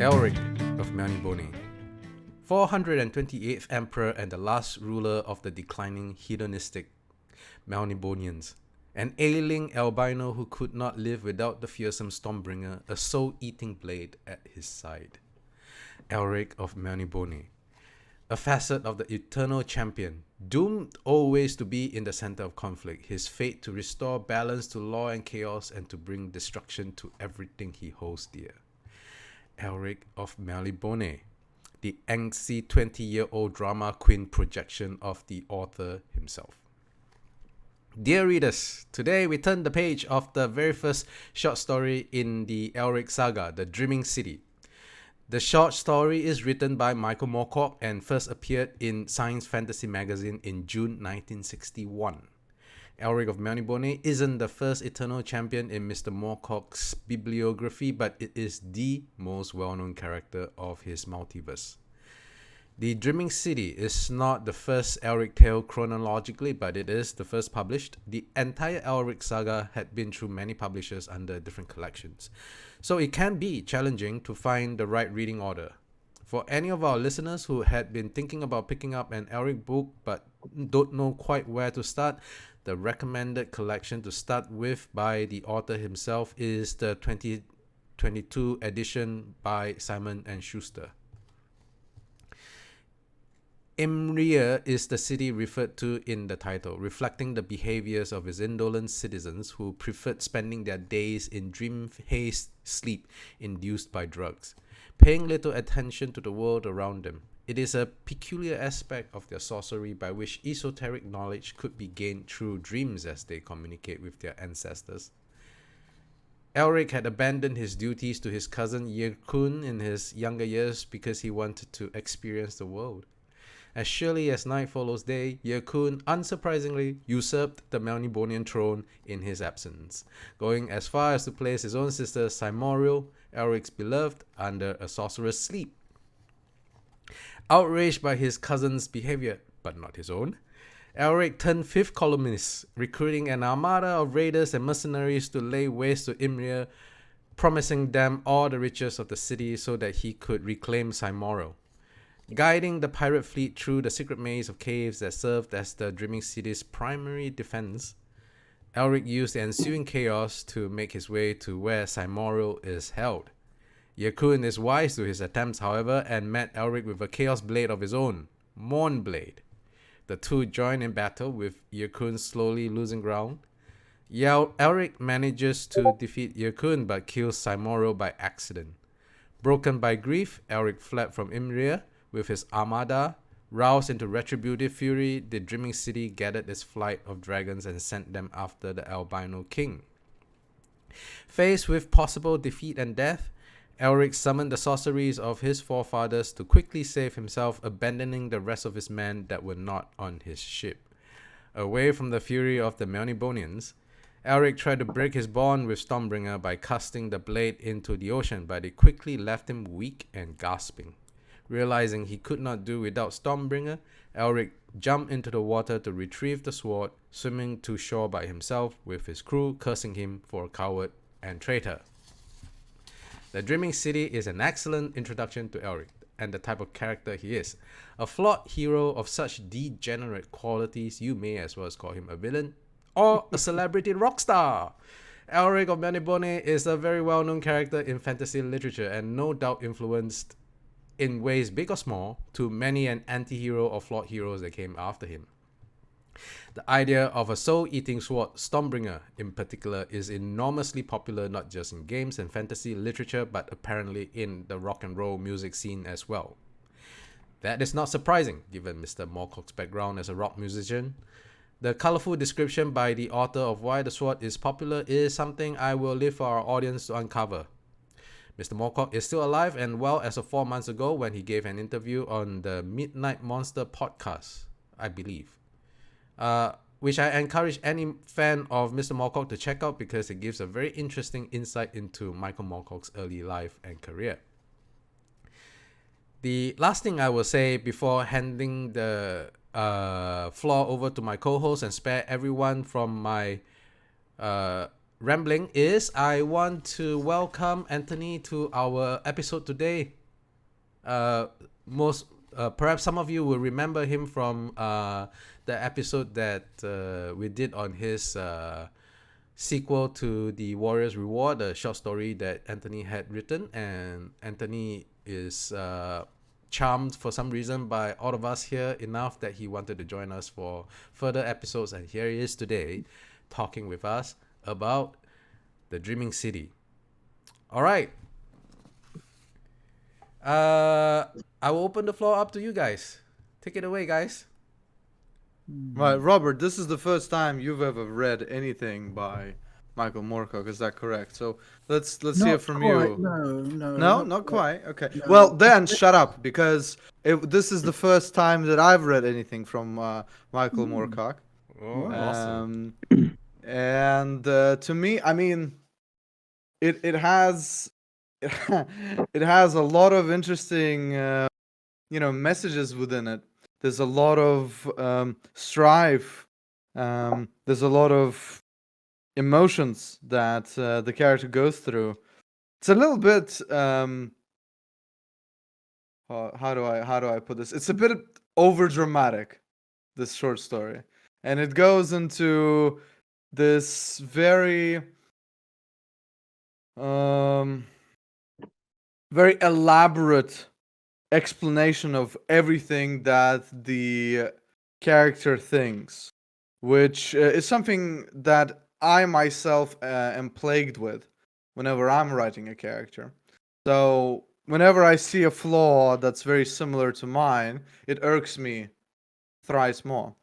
Elric of Melniboné, 428th Emperor and the last ruler of the declining hedonistic Melniboneans, an ailing albino who could not live without the fearsome Stormbringer, a soul-eating blade at his side. Elric of Melniboné, a facet of the eternal champion, doomed always to be in the center of conflict, his fate to restore balance to law and chaos and to bring destruction to everything he holds dear. Elric of Melniboné, the angsty 20-year-old drama queen projection of the author himself. Dear readers, today we turn the page of the very first short story in the Elric saga, The Dreaming City. The short story is written by Michael Moorcock and first appeared in Science Fantasy magazine in June 1961. Elric of Melniboné isn't the first eternal champion in Mr. Moorcock's bibliography, but it is the most well-known character of his multiverse. The Dreaming City is not the first Elric tale chronologically, but it is the first published. The entire Elric saga had been through many publishers under different collections, so it can be challenging to find the right reading order. For any of our listeners who had been thinking about picking up an Elric book but don't know quite where to start, the recommended collection to start with by the author himself is the 2022 edition by Simon & Schuster. Imrryr is the city referred to in the title, reflecting the behaviors of its indolent citizens who preferred spending their days in dream-hazed sleep induced by drugs, paying little attention to the world around them. It is a peculiar aspect of their sorcery by which esoteric knowledge could be gained through dreams as they communicate with their ancestors. Elric had abandoned his duties to his cousin Yrkun in his younger years because he wanted to experience the world. As surely as night follows day, Yrkun, unsurprisingly, usurped the Melnibonian throne in his absence, going as far as to place his own sister Simoril, Elric's beloved, under a sorcerer's sleep. Outraged by his cousin's behavior, but not his own, Elric turned fifth columnist, recruiting an armada of raiders and mercenaries to lay waste to Imrryr, promising them all the riches of the city so that he could reclaim Simoril. Guiding the pirate fleet through the secret maze of caves that served as the Dreaming City's primary defense, Elric used the ensuing chaos to make his way to where Simoril is held. Yrkun is wise to his attempts, however, and met Elric with a chaos blade of his own, Mournblade. The two join in battle, with Yrkun slowly losing ground. Elric manages to defeat Yrkun but kills Simoril by accident. Broken by grief, Elric fled from Imrryr with his armada. Roused into retributive fury, the Dreaming City gathered its flight of dragons and sent them after the albino king. Faced with possible defeat and death, Elric summoned the sorceries of his forefathers to quickly save himself, abandoning the rest of his men that were not on his ship. Away from the fury of the Melniboneans, Elric tried to break his bond with Stormbringer by casting the blade into the ocean, but it quickly left him weak and gasping. Realizing he could not do without Stormbringer, Elric jumped into the water to retrieve the sword, swimming to shore by himself, with his crew cursing him for a coward and traitor. The Dreaming City is an excellent introduction to Elric and the type of character he is. A flawed hero of such degenerate qualities, you may as well call him a villain or a celebrity rock star. Elric of Melniboné is a very well-known character in fantasy literature and no doubt influenced, in ways big or small, to many an anti-hero or flawed heroes that came after him. The idea of a soul-eating sword, Stormbringer in particular, is enormously popular not just in games and fantasy literature, but apparently in the rock and roll music scene as well. That is not surprising, given Mr. Moorcock's background as a rock musician. The colorful description by the author of why the sword is popular is something I will leave for our audience to uncover. Mr. Moorcock is still alive and well as of 4 months ago when he gave an interview on the Midnight Monster podcast, I believe. Which I encourage any fan of Mr. Moorcock to check out because it gives a very interesting insight into Michael Moorcock's early life and career. The last thing I will say before handing the floor over to my co-host and spare everyone from my rambling is I want to welcome Anthony to our episode today. Perhaps some of you will remember him from the episode that we did on his sequel to the Warrior's Reward, a short story that Anthony had written, and Anthony is charmed for some reason by all of us here enough that he wanted to join us for further episodes, and here he is today talking with us about the Dreaming City. All right. I will open the floor up to you guys. Take it away, guys. Right, Robert, this is the first time you've ever read anything by Michael Moorcock, is that correct? So let's hear from you. No, not quite. Okay. No. Well, then shut up, because this is the first time that I've read anything from Michael Moorcock. Oh, awesome. And to me, I mean, it has it has a lot of interesting messages within it. There's a lot of strife. There's a lot of emotions that the character goes through. It's a little bit how do I put this? It's a bit over dramatic, this short story, and it goes into this very very elaborate explanation of everything that the character thinks, which is something that I myself am plagued with whenever I'm writing a character. So whenever I see a flaw that's very similar to mine, it irks me thrice more.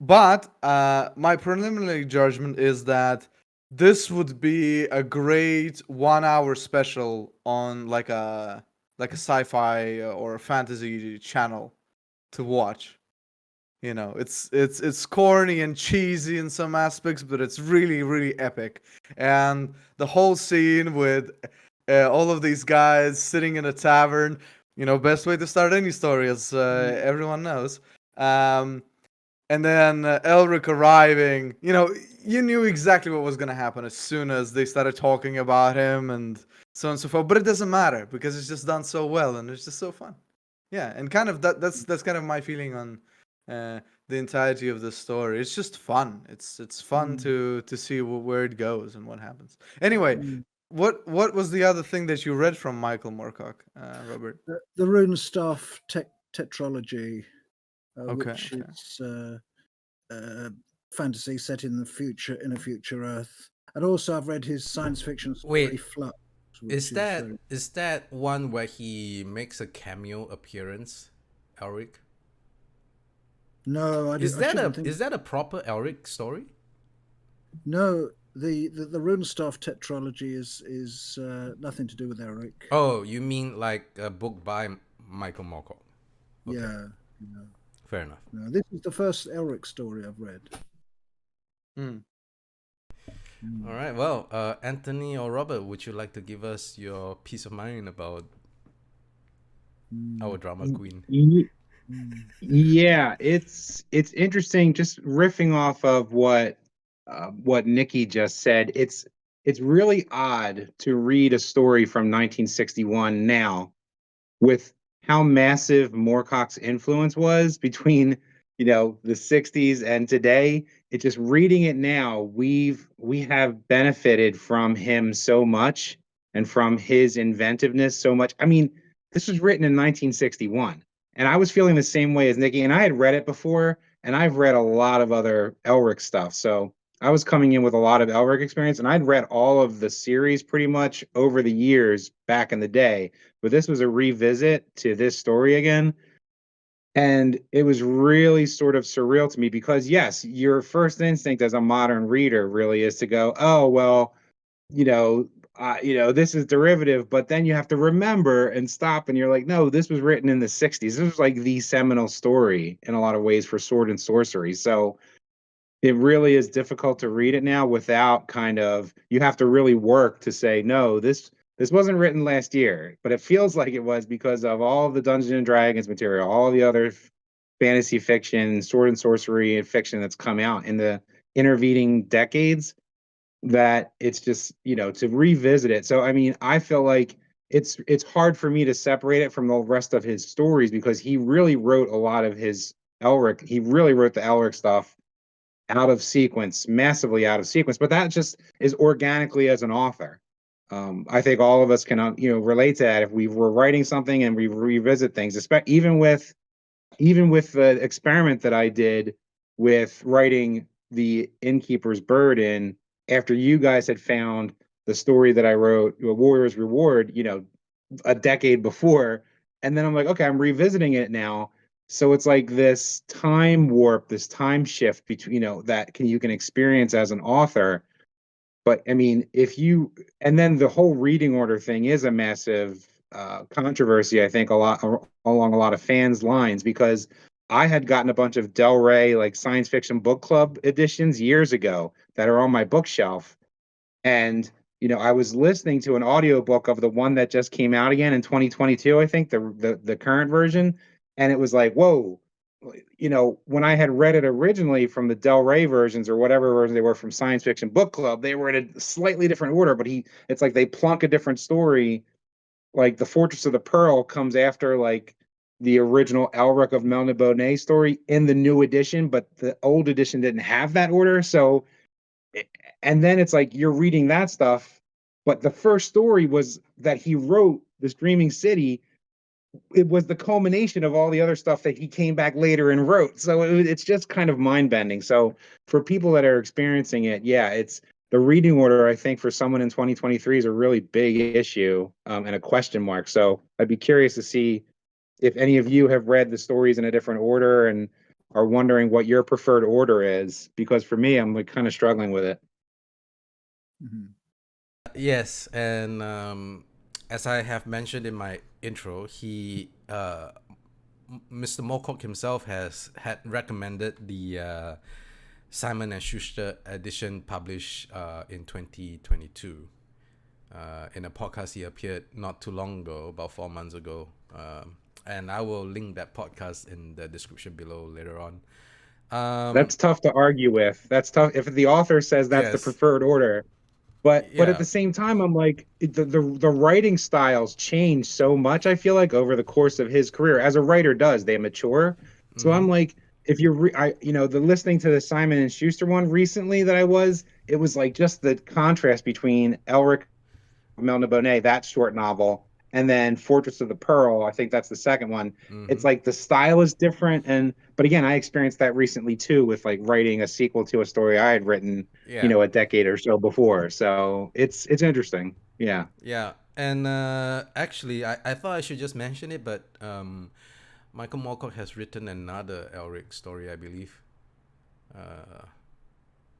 But my preliminary judgment is that this would be a great 1 hour special on like a sci-fi or a fantasy channel to watch. You know, it's corny and cheesy in some aspects, but it's really, really epic. And the whole scene with all of these guys sitting in a tavern, best way to start any story, as everyone knows. And then Elric arriving, you knew exactly what was going to happen as soon as they started talking about him and so on and so forth. But it doesn't matter because it's just done so well and it's just so fun. Yeah, and kind of that's kind of my feeling on the entirety of the story. It's just fun. It's fun to see where it goes and what happens. Anyway, what was the other thing that you read from Michael Moorcock, Robert? The Runestaff tetralogy. Okay, Which is fantasy set in the future, in a future Earth. And also I've read his science fiction story Flux. Is that one where he makes a cameo appearance, Elric? No, is that a proper Elric story? No, the Runestaff tetralogy is nothing to do with Elric. Oh, you mean like a book by Michael Moorcock? Okay. Yeah. Fair enough. No, this is the first Elric story I've read. All right. Well, Anthony or Robert, would you like to give us your peace of mind about our drama queen? Yeah, it's interesting. Just riffing off of what Nikki just said. It's really odd to read a story from 1961 now, with how massive Moorcock's influence was between, the 60s and today. It's just reading it now, we have benefited from him so much and from his inventiveness so much. I mean, this was written in 1961, and I was feeling the same way as Nikki, and I had read it before, and I've read a lot of other Elric stuff. So I was coming in with a lot of Elric experience, and I'd read all of the series pretty much over the years back in the day. But this was a revisit to this story again. And it was really sort of surreal to me because, yes, your first instinct as a modern reader really is to go, oh, well, this is derivative. But then you have to remember and stop. And you're like, no, this was written in the 60s. This was like the seminal story in a lot of ways for sword and sorcery. So it really is difficult to read it now without you have to really work to say, no, this wasn't written last year, but it feels like it was because of all of the Dungeons and Dragons material, all the other fantasy fiction, sword and sorcery and fiction that's come out in the intervening decades that it's just, to revisit it. So I mean, I feel like it's hard for me to separate it from the rest of his stories because he really wrote a lot of his Elric. He really wrote the Elric stuff out of sequence, massively out of sequence. But that just is organically as an author. I think all of us can, relate to that if we were writing something and we revisit things, especially even with the experiment that I did with writing the Innkeeper's Burden after you guys had found the story that I wrote, Warrior's Reward, a decade before. And then I'm like, okay, I'm revisiting it now. So it's like this time warp, this time shift between, that you can experience as an author. But I mean, and then the whole reading order thing is a massive controversy, I think, along a lot of fans' lines, because I had gotten a bunch of Del Rey like science fiction book club editions years ago that are on my bookshelf. And, I was listening to an audiobook of the one that just came out again in 2022, I think, the current version. And it was like, whoa, when I had read it originally from the Del Rey versions or whatever version they were from Science Fiction Book Club, they were in a slightly different order, but it's like they plunk a different story. Like the Fortress of the Pearl comes after like the original Elric of Melniboné story in the new edition, but the old edition didn't have that order. So, and then it's like you're reading that stuff, but the first story was that he wrote, this Dreaming City. It was the culmination of all the other stuff that he came back later and wrote. So it's just kind of mind bending. So for people that are experiencing it, yeah, it's the reading order. I think for someone in 2023 is a really big issue and a question mark. So I'd be curious to see if any of you have read the stories in a different order and are wondering what your preferred order is. Because for me, I'm like kind of struggling with it. Mhm. Yes, and as I have mentioned in my intro, Mr. Moorcock himself had recommended the Simon and Schuster edition published in 2022. In a podcast he appeared not too long ago, about 4 months ago, and I will link that podcast in the description below later on. That's tough to argue with. That's tough if the author says that's the Yes, preferred order. But at yeah. the same time, I'm like the writing styles change so much. I feel like over the course of his career, as a writer does, they mature. So I'm like, if you're, the listening to the Simon and Schuster one recently that it was like just the contrast between Elric of Melniboné, that short novel, and then Fortress of the Pearl. I think that's the second one. It's like the style is different, but again, I experienced that recently too with like writing a sequel to a story I had written, Yeah. a decade or so before. So it's interesting. Yeah. Yeah, and actually, I thought I should just mention it, but Michael Moorcock has written another Elric story, I believe.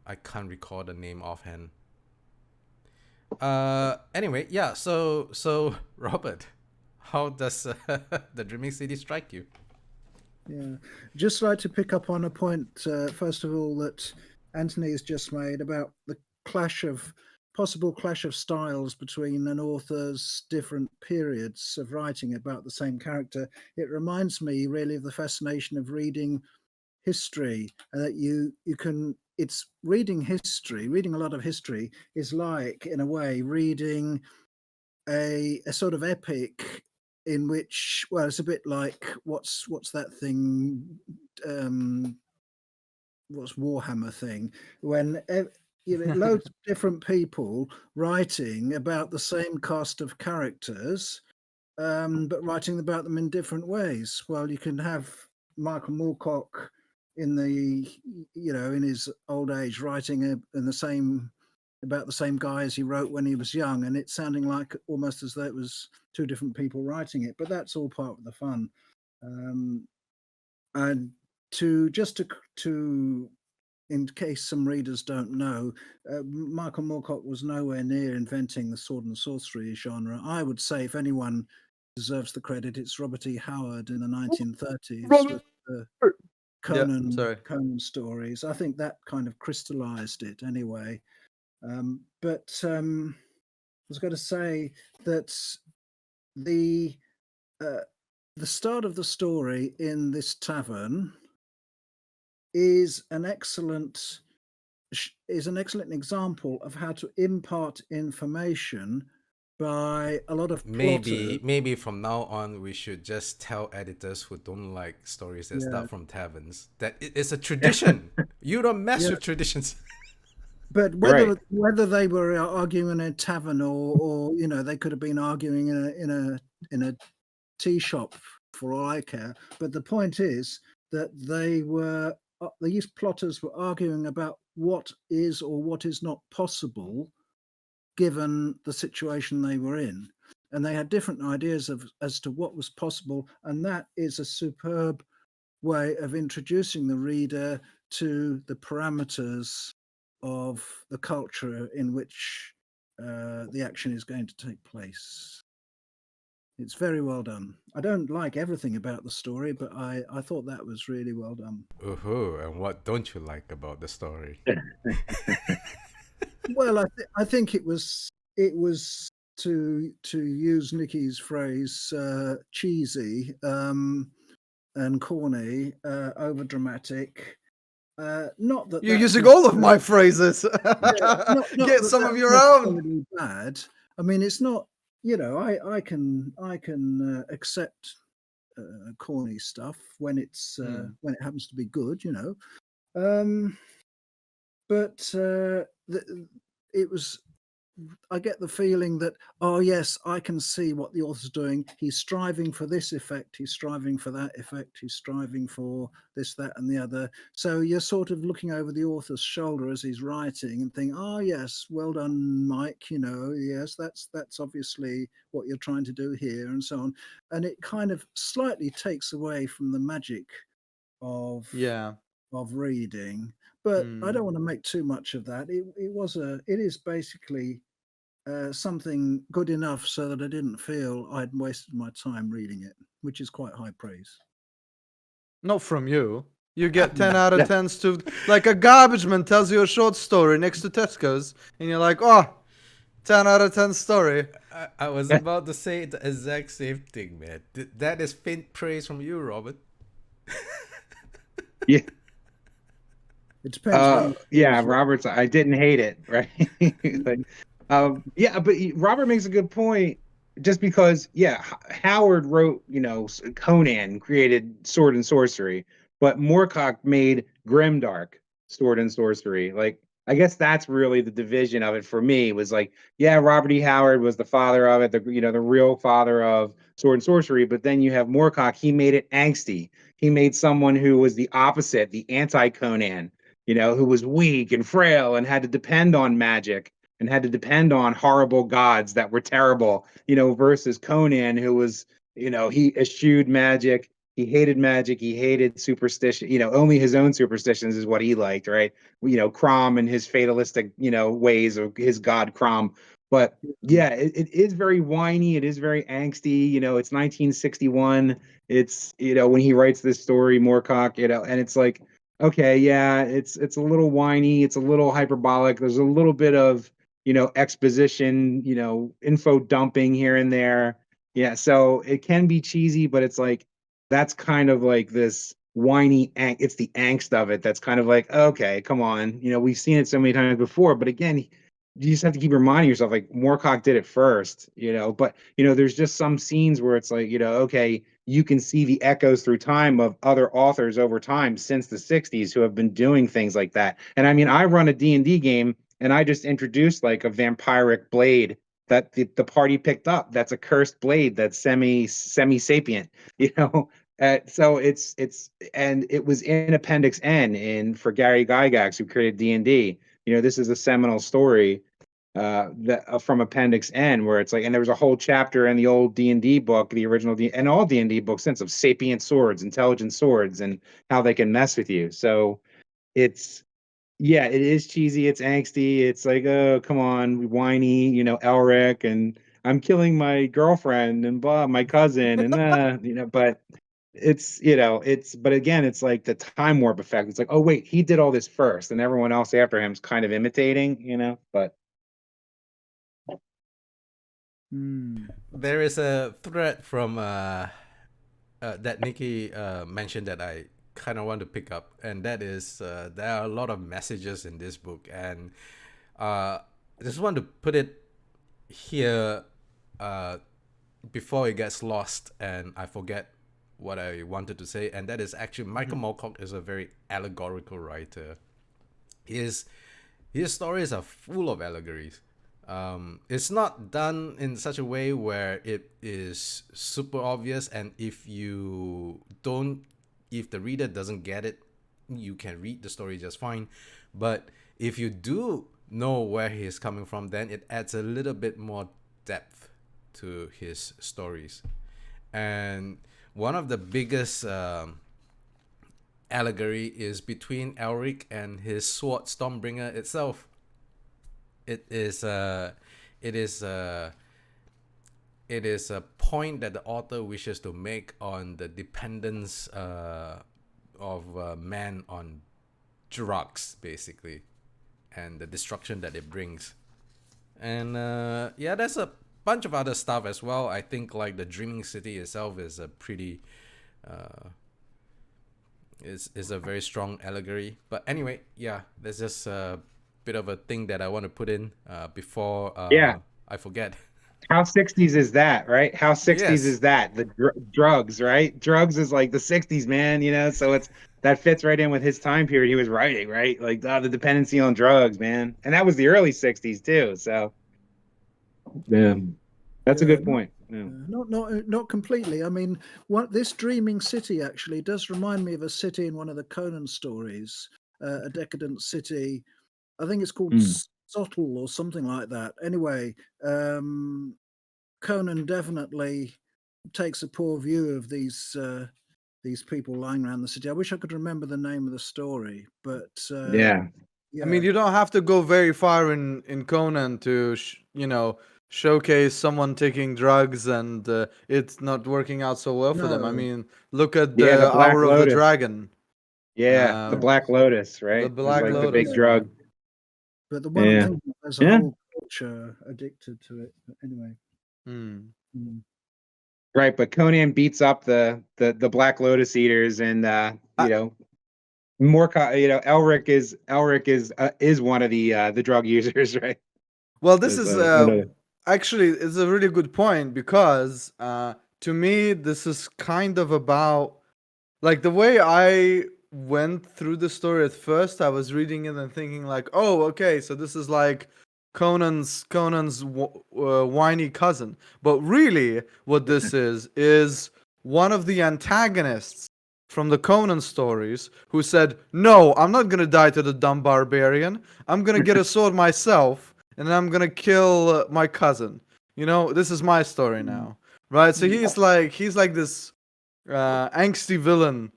I can't recall the name offhand. Anyway, yeah. So Robert, how does the Dreaming City strike you? Yeah, just like to pick up on a point, first of all, that Anthony has just made about the possible clash of styles between an author's different periods of writing about the same character. It reminds me really of the fascination of reading history, that it's reading history. Reading a lot of history is like, in a way, reading a sort of epic in which, well, it's a bit like what's that thing, what's Warhammer thing, when loads of different people writing about the same cast of characters, but writing about them in different ways. Well, you can have Michael Moorcock in in his old age writing in the same about the same guy as he wrote when he was young, and it's sounding like almost as though it was two different people writing it. But that's all part of the fun. And to in case some readers don't know, Michael Moorcock was nowhere near inventing the sword and sorcery genre. I would say if anyone deserves the credit, it's Robert E. Howard in the 1930s with the Conan stories. I think that kind of crystallized it anyway. But I was going to say that the start of the story in this tavern is an excellent is an excellent example of how to impart information by a lot of plotters. Maybe from now on we should just tell editors who don't like stories that Yeah. start from taverns that it is a tradition. You don't mess Yeah. with traditions. But whether they were arguing in a tavern or they could have been arguing in a tea shop for all I care. But the point is that these plotters were arguing about what is or what is not possible given the situation they were in, and they had different ideas as to what was possible, and that is a superb way of introducing the reader to the parameters of the culture in which the action is going to take place. It's very well done. I don't like everything about the story, but I thought that was really well done. Ooh, and what don't you like about the story? Well, I think it was to use Nikki's phrase, cheesy and corny, over dramatic. Not that You're that using was, all of my phrases. not Get that some of that's your own. necessarily bad. I mean, it's not. I can accept corny stuff when it's when it happens to be good. But it was. I get the feeling that, oh yes, I can see what the author's doing. He's striving for this effect. He's striving for that effect. He's striving for this, that, and the other. So you're sort of looking over the author's shoulder as he's writing and think, oh yes, well done, Mike. Yes, that's obviously what you're trying to do here, and so on. And it kind of slightly takes away from the magic of reading. But I don't want to make too much of that. It is basically something good enough so that I didn't feel I'd wasted my time reading it, which is quite high praise. Not from you. You get 10 out of 10s to, like a garbage man tells you a short story next to Tesco's, and you're like, oh, 10 out of 10 story. I was about to say the exact same thing, man. That is faint praise from you, Robert. Yeah. It depends. Yeah, Robert's. I didn't hate it, right? Yeah, but Robert makes a good point. Just because, Howard wrote, Conan created sword and sorcery, but Moorcock made grimdark sword and sorcery. Like, I guess that's really the division of it for me. Was like, yeah, Robert E. Howard was the father of it, the real father of sword and sorcery. But then you have Moorcock. He made it angsty. He made someone who was the opposite, the anti-Conan. Who was weak and frail and had to depend on magic and had to depend on horrible gods that were terrible, versus Conan, who was, he eschewed magic. He hated superstition, only his own superstitions is what he liked, right? Crom and his fatalistic, ways of his god Crom. But yeah, it is very whiny. It is very angsty. It's 1961. It's, when he writes this story, Moorcock, and it's like, okay, yeah, it's a little whiny, it's a little hyperbolic. There's a little bit of, exposition, info dumping here and there. Yeah, so it can be cheesy, but it's like that's kind of like this whiny it's the angst of it that's kind of like, okay, come on. We've seen it so many times before, but again, you just have to keep reminding yourself, like, Moorcock did it first, but there's just some scenes where it's like, okay, you can see the echoes through time of other authors over time since the 60s who have been doing things like that. And I mean, I run a D&D game and I just introduced like a vampiric blade that the party picked up. That's a cursed blade that's semi-sapient, so it's and it was in Appendix N for Gary Gygax, who created D&D. This is a seminal story from Appendix N, where it's like, and there was a whole chapter in the old D&D book, the original and all D&D books since, of sapient swords, intelligent swords, and how they can mess with you. So it's, yeah, it is cheesy, it's angsty, it's like, oh, come on, whiny, Elric, and I'm killing my girlfriend and blah, my cousin, and but but again, it's like the time warp effect. It's like, oh wait, he did all this first, and everyone else after him is kind of imitating, but. There is a thread from that Nikki mentioned that I kind of want to pick up, and that is there are a lot of messages in this book, and I just want to put it here before it gets lost and I forget what I wanted to say, and that is actually Michael Moorcock is a very allegorical writer. His stories are full of allegories. It's not done in such a way where it is super obvious, and if the reader doesn't get it, you can read the story just fine. But if you do know where he's coming from, then it adds a little bit more depth to his stories. And one of the biggest allegory is between Elric and his sword Stormbringer itself. It is a point that the author wishes to make on the dependence of man on drugs, basically, and the destruction that it brings. And there's a bunch of other stuff as well. I think like the Dreaming City itself is a pretty is a very strong allegory. But anyway, there's just a bit of a thing that I want to put in before I forget. How 60s is that, right? How 60s Yes. is that? The drugs, right? Drugs is like the 60s, man, you know? So that fits right in with his time period he was writing, right? Like the dependency on drugs, man. And that was the early 60s too. So that's a good point. Yeah. Not completely. I mean, this dreaming city actually does remind me of a city in one of the Conan stories, a decadent city. I think it's called Sottle or something like that. Anyway, Conan definitely takes a poor view of these people lying around the city. I wish I could remember the name of the story, but I mean, you don't have to go very far in Conan to showcase someone taking drugs and it's not working out so well for them. I mean, look at the Black Hour of the Lotus. Dragon. The Black Lotus, right? The Black like Lotus, the big drug. But the one I'm thinking of, there's a whole culture addicted to it. But anyway. Right, but Conan beats up the Black Lotus eaters, and Moorcock, Elric is one of the drug users, right? Well, this is actually it's a really good point, because to me this is kind of about, like, the way I went through the story at first. I was reading it and thinking like, oh, okay, so this is like Conan's whiny cousin. But really what this is one of the antagonists from the Conan stories who said, no, I'm not gonna die to the dumb barbarian. I'm gonna get a sword myself and I'm gonna kill my cousin. This is my story now, right? So he's like this angsty villain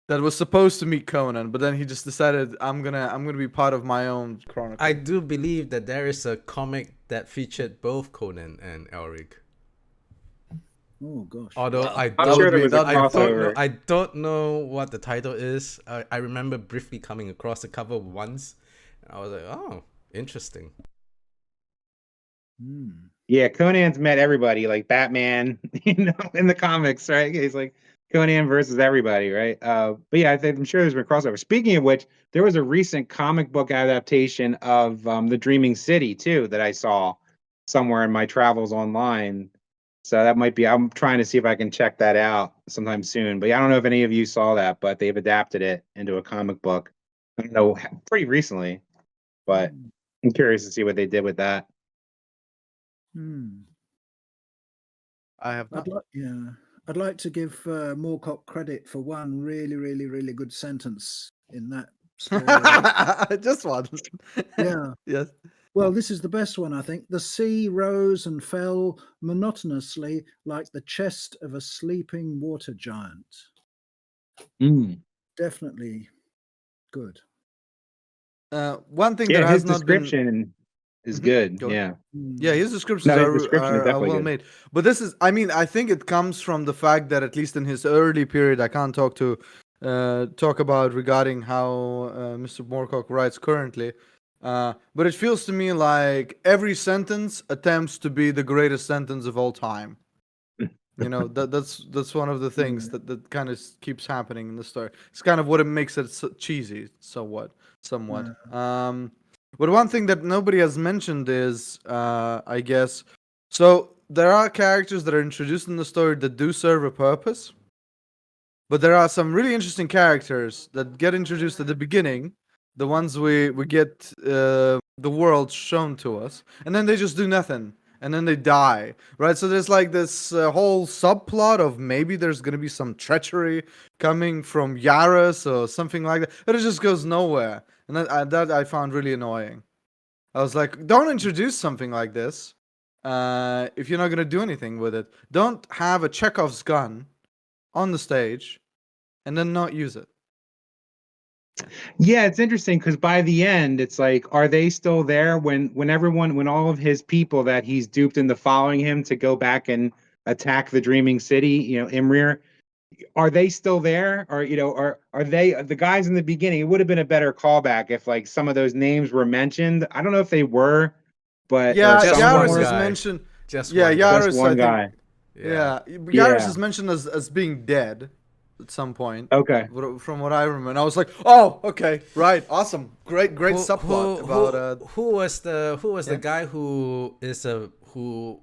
that was supposed to meet Conan, but then he just decided, I'm gonna be part of my own chronicle. I do believe that there is a comic that featured both Conan and Elric. Oh gosh! Although I don't know what the title is. I remember briefly coming across the cover once. And I was like, oh, interesting. Yeah, Conan's met everybody, like Batman, in the comics, right? He's like Conan versus everybody, right? But yeah, I'm sure there's been crossover. Speaking of which, there was a recent comic book adaptation of the Dreaming City too that I saw somewhere in my travels online. So that might be. I'm trying to see if I can check that out sometime soon. But yeah, I don't know if any of you saw that, but they've adapted it into a comic book. I don't know, pretty recently, but I'm curious to see what they did with that. I have not. I'd like to give Moorcock credit for one really, really, really good sentence in that story. Just one. Yeah. Yes. Well, this is the best one, I think. The sea rose and fell monotonously like the chest of a sleeping water giant. Definitely good. One thing that has his not description is good. Yeah, his descriptions are well made. But this is, I mean, I think it comes from the fact that at least in his early period, I can't talk about regarding how Mr. Moorcock writes currently. But it feels to me like every sentence attempts to be the greatest sentence of all time. That's one of the things that kind of keeps happening in the story. It's kind of what it makes it so cheesy, somewhat. But one thing that nobody has mentioned is, I guess, so there are characters that are introduced in the story that do serve a purpose, but there are some really interesting characters that get introduced at the beginning, the ones we get the world shown to us, and then they just do nothing, and then they die, right? So there's like this whole subplot of maybe there's gonna be some treachery coming from Yaris or something like that, but it just goes nowhere, and that I found really annoying. I was like, don't introduce something like this if you're not gonna do anything with it. Don't have a Chekhov's gun on the stage and then not use it. Yeah, it's interesting because by the end, it's like, are they still there when all of his people that he's duped into following him to go back and attack the Dreaming City, Imrryr, are they still there? Or, are they the guys in the beginning? It would have been a better callback if like some of those names were mentioned. I don't know if they were, but Yeah, Just Yaris one is guy. mentioned. Just Yeah, one guy. Yaris, just one I think. guy. Yeah, Yaris Yeah. is mentioned as being dead at some point. Okay. From what I remember, and I was like, oh, okay, right, awesome, great subplot about who was the guy who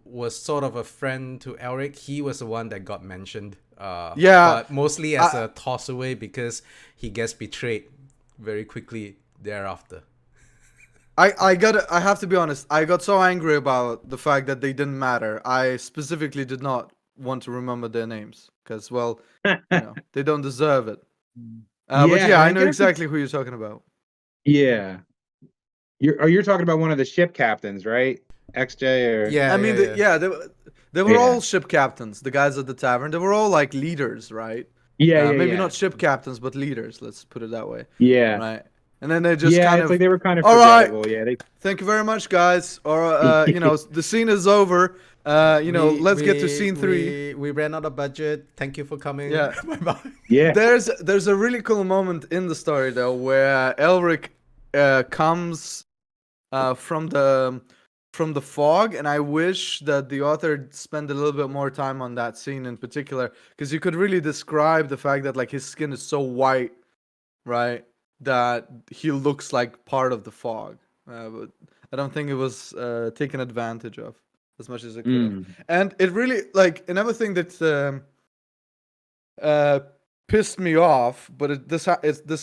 was sort of a friend to Elric? He was the one that got mentioned. But mostly as a toss away because he gets betrayed very quickly thereafter. I have to be honest, I got so angry about the fact that they didn't matter. I specifically did not want to remember their names because, well, they don't deserve it. But yeah, I know exactly who you're talking about. Yeah. You're talking about one of the ship captains, right? XJ or Yeah, I mean, they were all ship captains. The guys at the tavern, they were all like leaders, right? Maybe not ship captains, but leaders. Let's put it that way. Yeah. Right. And then they just it's like they were kind of all right. forgettable. Yeah. Thank you very much, guys. Or the scene is over. Let's get to scene 3. We ran out of budget. Thank you for coming. Yeah. Bye-bye. Yeah. There's a really cool moment in the story though where Elric comes from the fog, and I wish that the author spent a little bit more time on that scene in particular, because you could really describe the fact that like his skin is so white, right, that he looks like part of the fog. But I don't think it was taken advantage of as much as it could have. And it really, like, another thing that pissed me off, but this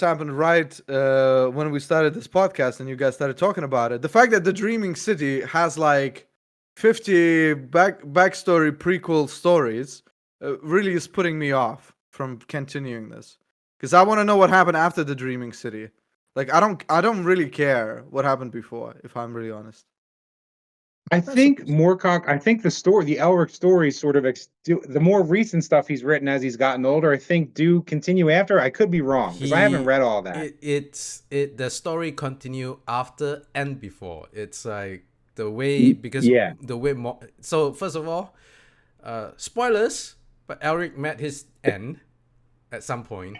happened right when we started this podcast and you guys started talking about it. The fact that the Dreaming City has like 50 backstory prequel stories really is putting me off from continuing this, because I want to know what happened after the Dreaming City. Like, I don't really care what happened before, if I'm really honest. I think Moorcock, the Elric stories sort of, the more recent stuff he's written as he's gotten older, I think do continue after. I could be wrong because I haven't read all that. The story continue after and before. It's like the way, because the way more. So first of all, spoilers, but Elric met his end at some point.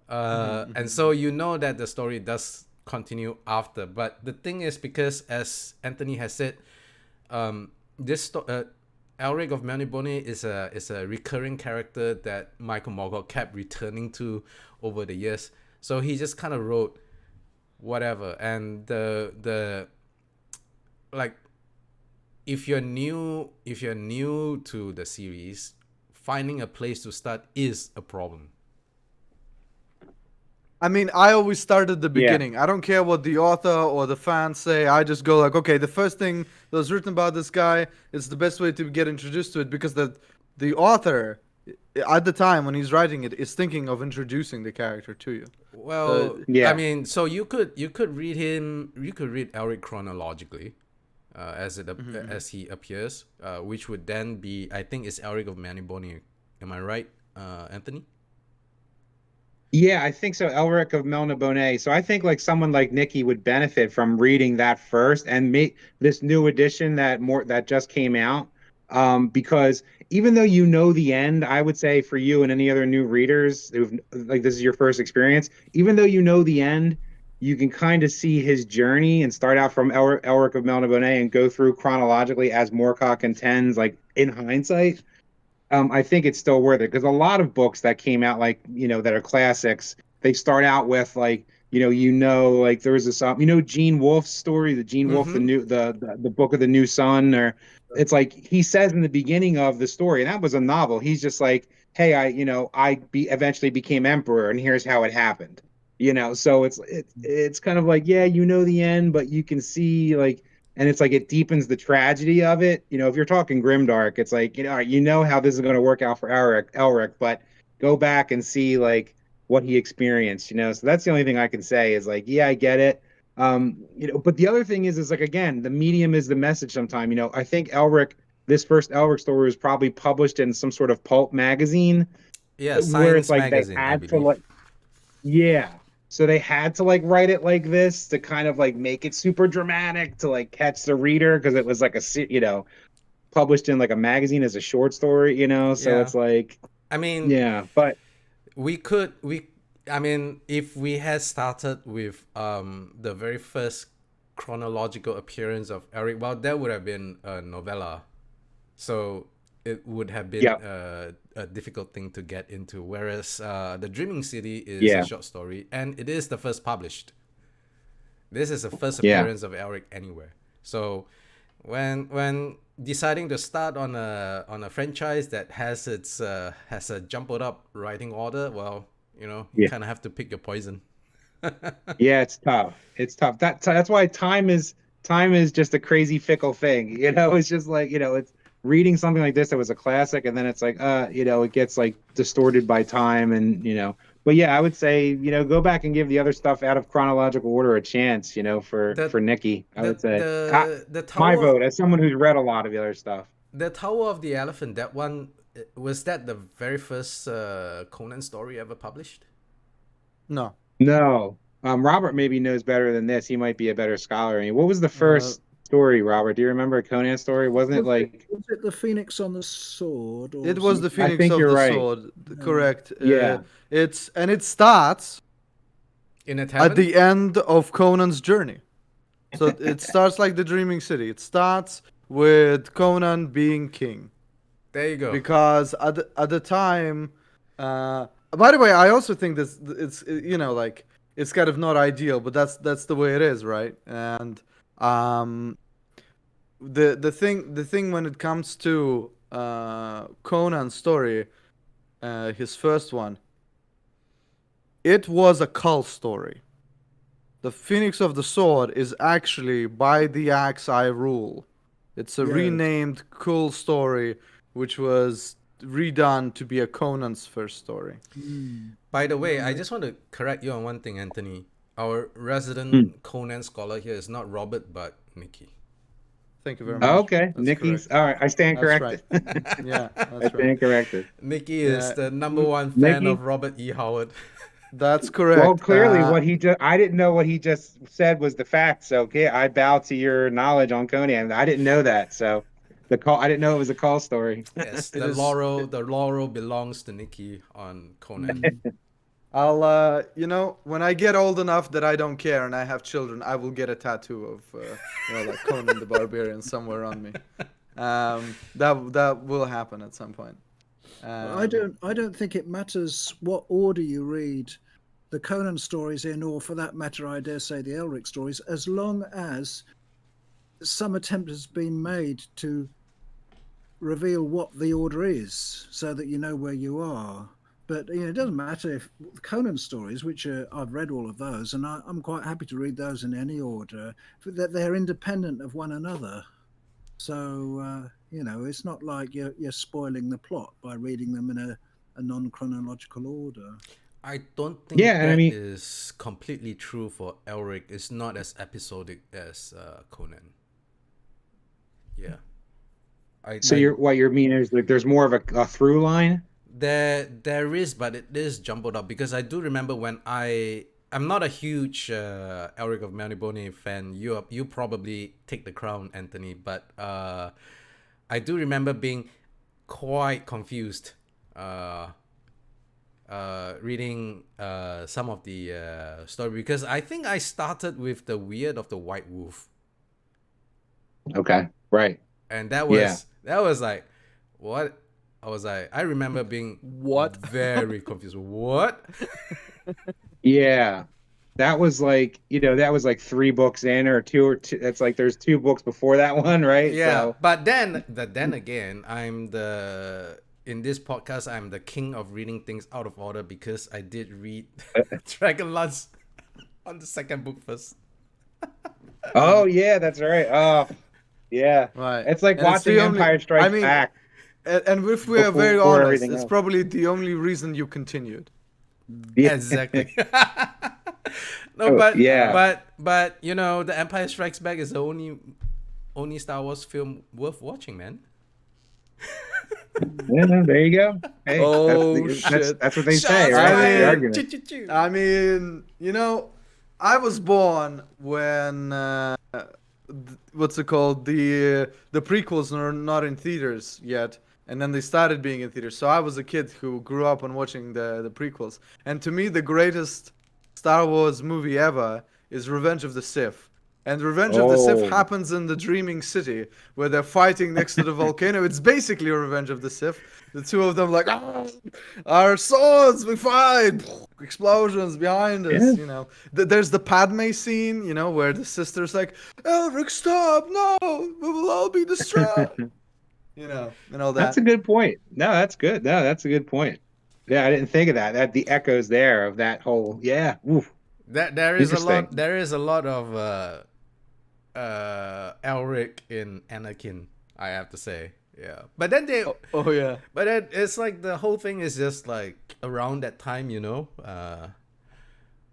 And so you know that the story does continue after. But the thing is, because as Anthony has said, Elric of Melniboné is a recurring character that Michael Moorcock kept returning to over the years. So he just kind of wrote whatever, and the like, if you're new to the series, finding a place to start is a problem. I mean, I always start at the beginning. Yeah. I don't care what the author or the fans say. I just go like, okay, the first thing that was written about this guy is the best way to get introduced to it, because the author at the time when he's writing it is thinking of introducing the character to you. Well, I mean, so you could read Elric chronologically, as he appears, which would then be, I think, is Elric of Melniboné. Am I right, Anthony? Yeah, I think so. Elric of Melniboné. So I think like someone like Nikki would benefit from reading that first and make this new edition that just came out. Because even though you know the end, I would say for you and any other new readers who've, like, this is your first experience, even though you know the end, you can kind of see his journey and start out from Elric of Melniboné and go through chronologically as Moorcock intends, like in hindsight. I think it's still worth it because a lot of books that came out, like, that are classics, they start out with like, like there was this, Gene Wolfe's story, the Gene Wolfe, the Mm-hmm. new, the book of the new sun, or it's like he says in the beginning of the story, and that was a novel. He's just like, hey, eventually became emperor, and here's how it happened. So it's kind of like, yeah, the end, but you can see like, and it's like it deepens the tragedy of it. If you're talking grimdark, it's like, all right, how this is going to work out for Elric, but go back and see like what he experienced. So that's the only thing I can say is like, yeah, I get it. But the other thing is like, again, the medium is the message. Sometime, I think this first Elric story was probably published in some sort of pulp magazine Yeah, where it's Science like they Magazine, I had to believe. like, yeah. So they had to like write it like this to kind of like make it super dramatic to like catch the reader because it was like published in like a magazine as a short story. So Yeah. it's like, I mean, yeah, but I mean, if we had started with the very first chronological appearance of Eric, well, that would have been a novella. So it would have been yeah, a difficult thing to get into. Whereas The Dreaming City is a yeah, short story, and it is the first published. This is the first yeah, appearance of Eric anywhere. So when deciding to start on a franchise that has a jumbled up writing order, well, you yeah, kind of have to pick your poison. yeah. It's tough. It's tough. That's why time is just a crazy fickle thing. It's just like, it's reading something like this that was a classic, and then it's like, it gets like distorted by time, and. But yeah, I would say, go back and give the other stuff out of chronological order a chance, for The Nikki. I would the say the my tower vote as someone who's read a lot of the other stuff. the Tower of the Elephant. That one, was that the very first Conan story ever published? No. No, Robert maybe knows better than this. He might be a better scholar. I mean, what was the Uh, first story, Robert? Do you remember a Conan story? Wasn't it like? Was it the Phoenix on the sword or it was the something? I Phoenix think of you're the right. Sword, correct. Yeah, It starts In a at tavern? the end of Conan's journey. So it starts like the Dreaming City. It starts with Conan being king. There you go. Because at the time, by the way, I also think this it's like it's kind of not ideal, but that's the way it is, right? And um, the thing when it comes to Conan's story, his first one, it was a cult story. The Phoenix of the Sword is actually By the Axe I Rule. It's a Yes. renamed cool story which was redone to be a Conan's first story. By the way, I Right. just want to correct you on one thing, Anthony. Our Hmm. resident Conan scholar here is not Robert, but Nikki. Thank you very Oh, much. okay. That's Nikki's correct. all right. I stand That's right. corrected. Yeah, I that's right. stand corrected. Nikki is Yeah, the number one fan Nikki. of Robert E. Howard. that's Well, correct. clearly, I didn't know what he just said was the fact. So, okay, I bow to your knowledge on Conan. I didn't know that. So, I didn't know it was a call story. Yes, it is. the laurel belongs to Nikki on Conan. Mm. I'll when I get old enough that I don't care and I have children, I will get a tattoo of like Conan the Barbarian somewhere on me. That will happen at some point. I don't think it matters what order you read the Conan stories in, or for that matter, I dare say the Elric stories, as long as some attempt has been made to reveal what the order is, so that you know where you are. But it doesn't matter if Conan stories, which I've read all of those, and I'm quite happy to read those in any order, that they're independent of one another. So it's not like you're spoiling the plot by reading them in a non-chronological order. I don't think Yeah, and I that mean, is completely true for Elric. It's not as episodic as Conan. Yeah. so I what you mean is like there's more of a through line. there is, but it is jumbled up because I do remember when I'm not a huge Elric of Melniboné fan. You probably take the crown, Anthony, but I do remember being quite confused reading some of the story because I think I started with the Weird of the White Wolf, Okay, right. and Yeah, that was like, what? I remember being What? very confused. What? Yeah. That was like, that was like 3 books in or two. That's like there's 2 books before that one, right? Yeah, So, but then again, in this podcast, I'm the king of reading things out of order because I did read Dragonlance on the second book first. oh yeah, that's right. Oh, yeah. Right. It's like And it's watching the only. Empire I Strikes mean, Back and if we are very before honest, everything it's else. probably the only reason you continued. Yeah. Exactly. No, Oh, but yeah. but The Empire Strikes Back is the only Star Wars film worth watching, man. Yeah, there you go. Hey, Oh, that's shit. that's what they Shots say, right? That's the fired. argument. Choo-choo-choo. I mean, I was born when what's it called? The prequels are not in theaters yet, and then they started being in theaters. So I was a kid who grew up on watching the prequels. And to me, the greatest Star Wars movie ever is Revenge of the Sith. And Revenge of the Sith Oh. happens in the Dreaming City, where they're fighting next to the volcano. It's basically a Revenge of the Sith. The two of them like, "Ah, our swords, we fight!" Explosions behind us, Yeah. There's the Padme scene, where the sister's like, Elric, stop! No! We will all be destroyed! And all that. That's a good point. No, that's good. No, that's a good point. Yeah, I didn't think of that. That the echoes there of that whole. Yeah. Oof. There is a Interesting. lot. There is a lot of Elric in Anakin, I have to say. Yeah, but then Oh, yeah. but then it's like the whole thing is just like around that time,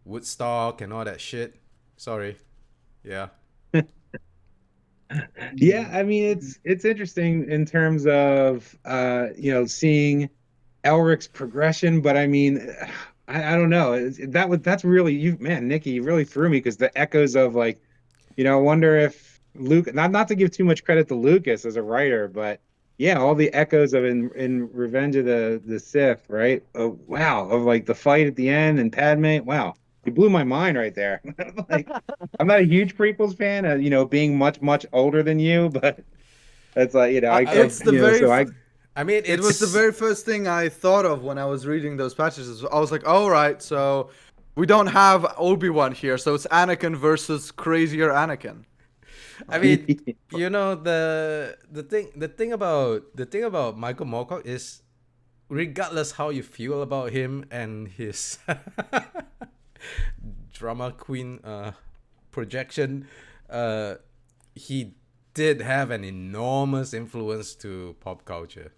Woodstock and all that shit. Sorry. Yeah. Yeah, I mean it's interesting in terms of seeing Elric's progression, but I mean I don't know. That's really you, man, Nikki, you really threw me because the echoes of like, I wonder if Luke, not to give too much credit to Lucas as a writer, but yeah, all the echoes of in Revenge of the Sith, right? Oh wow, of like the fight at the end and Padme. Wow, you blew my mind right there. Like, I'm not a huge prequels fan, being much older than you, but it's like It's the very. so I I mean, It was the very first thing I thought of when I was reading those passages. I was like, all right, so we don't have Obi-Wan here, so it's Anakin versus crazier Anakin. I mean, the thing about Michael Moorcock is, regardless how you feel about him and his drama queen projection, he did have an enormous influence to pop culture.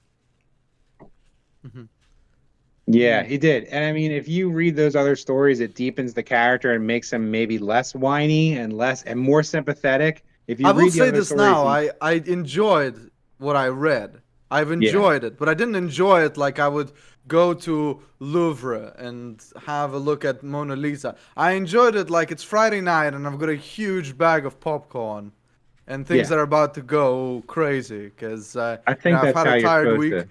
Yeah, he did. And I mean, if you read those other stories, it deepens the character and makes him maybe less whiny and more sympathetic. If you I will read the say other this stories, now. I enjoyed what I read. I've enjoyed it, but I didn't enjoy it like I would go to Louvre and have a look at Mona Lisa. I enjoyed it like it's Friday night and I've got a huge bag of popcorn and things Yeah. are about to go crazy because I think I've that's had how a you're tired supposed week. to.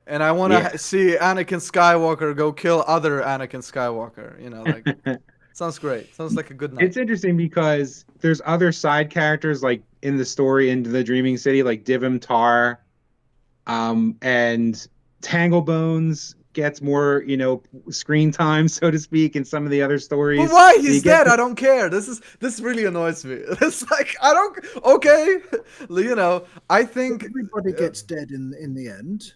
And I want to Yeah. see Anakin Skywalker go kill other Anakin Skywalker. Sounds great. Sounds like a good night. It's interesting because there's other side characters like in the story in the Dreaming City, like Divim Tar, and Tanglebones gets more, screen time, so to speak, in some of the other stories. But why So you he's get dead? to- I don't care. This really annoys me. It's like I don't. Okay, I think Everybody gets dead in the end.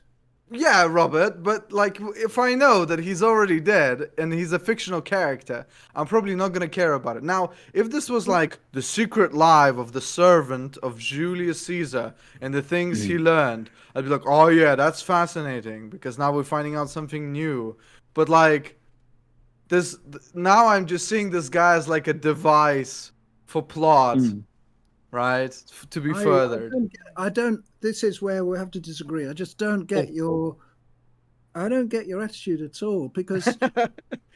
yeah, Robert. But like, if I know that he's already dead and he's a fictional character, I'm probably not gonna care about it. Now, if this was like the secret life of the servant of Julius Caesar and the things he learned, I'd be like, oh yeah, that's fascinating because now we're finding out something new. But like, now I'm just seeing this guy as like a device for plot, right? To be furthered. I don't. This is where we have to disagree. I just don't get your. I don't get your attitude at all because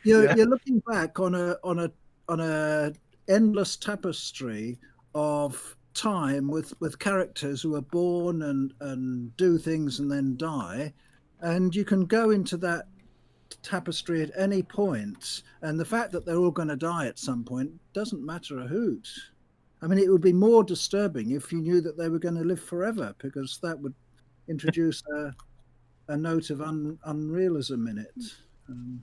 you're looking back on a endless tapestry of time with characters who are born and do things and then die, and you can go into that tapestry at any point, and the fact that they're all going to die at some point doesn't matter a hoot. I mean, it would be more disturbing if you knew that they were going to live forever, because that would introduce a note of unrealism in it.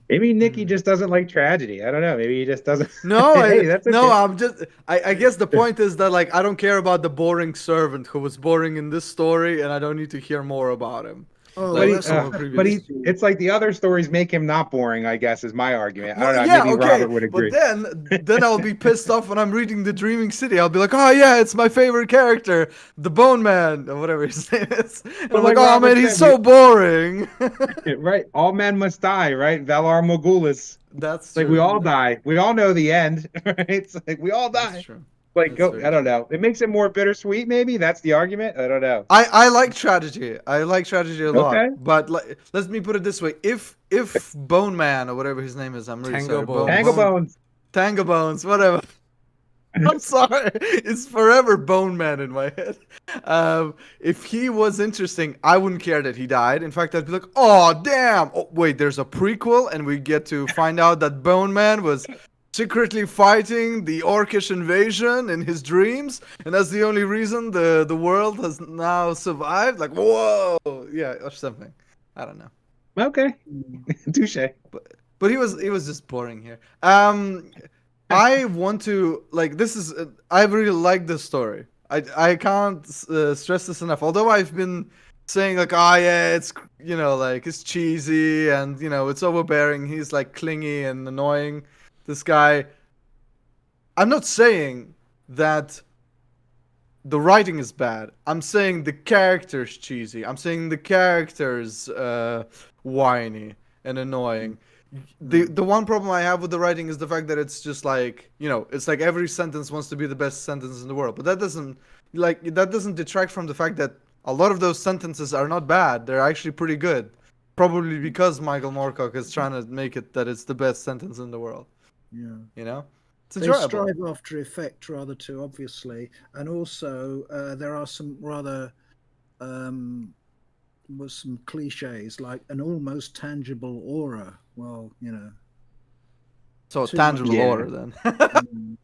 Maybe Nikki just doesn't like tragedy. I don't know. Maybe he just doesn't. No, Hey, that's okay. no. I guess the point is that like I don't care about the boring servant who was boring in this story, and I don't need to hear more about him. Oh, Like, that's a But it's like the other stories make him not boring, I guess, is my argument. I don't know. Yeah, Maybe okay, Robert would agree. but then I'll be pissed off when I'm reading the Dreaming City. I'll be like, oh yeah, it's my favorite character, the Bone Man, or whatever his name is. And I'm like, oh Robert man, he's said, so boring. right? All men must die, right? Valar Morghulis. That's Like true. we all die. We all know the end, right? It's like we all die. That's true. Like That's go, very I don't true. know. It makes it more bittersweet. Maybe that's the argument. I don't know. I like tragedy. I like tragedy a lot. Okay. But let me put it this way: if Bone Man or whatever his name is, I'm really sorry. Tango Tanglebones. Tango Bones, whatever. I'm sorry. It's forever Bone Man in my head. If he was interesting, I wouldn't care that he died. In fact, I'd be like, oh, damn. Oh, wait, there's a prequel, and we get to find out that Bone Man was secretly fighting the Orcish invasion in his dreams, and that's the only reason the world has now survived. Like, whoa. Yeah, or something. I don't know. Okay. Touche. But he was just boring here. I want to like this is I really like this story. I can't stress this enough. Although I've been saying like, oh yeah, it's like it's cheesy and it's overbearing. He's like clingy and annoying. This guy. I'm not saying that the writing is bad. I'm saying the character's cheesy. I'm saying the character's whiny and annoying. The one problem I have with the writing is the fact that it's just like it's like every sentence wants to be the best sentence in the world, but that doesn't detract from the fact that a lot of those sentences are not bad. They're actually pretty good, probably because Michael Moorcock is trying to make it that it's the best sentence in the world. Yeah. It's They enjoyable. strive after effect rather too obviously, and also there are some rather with some cliches like an almost tangible aura. Well, So too tangible much. order then. mm,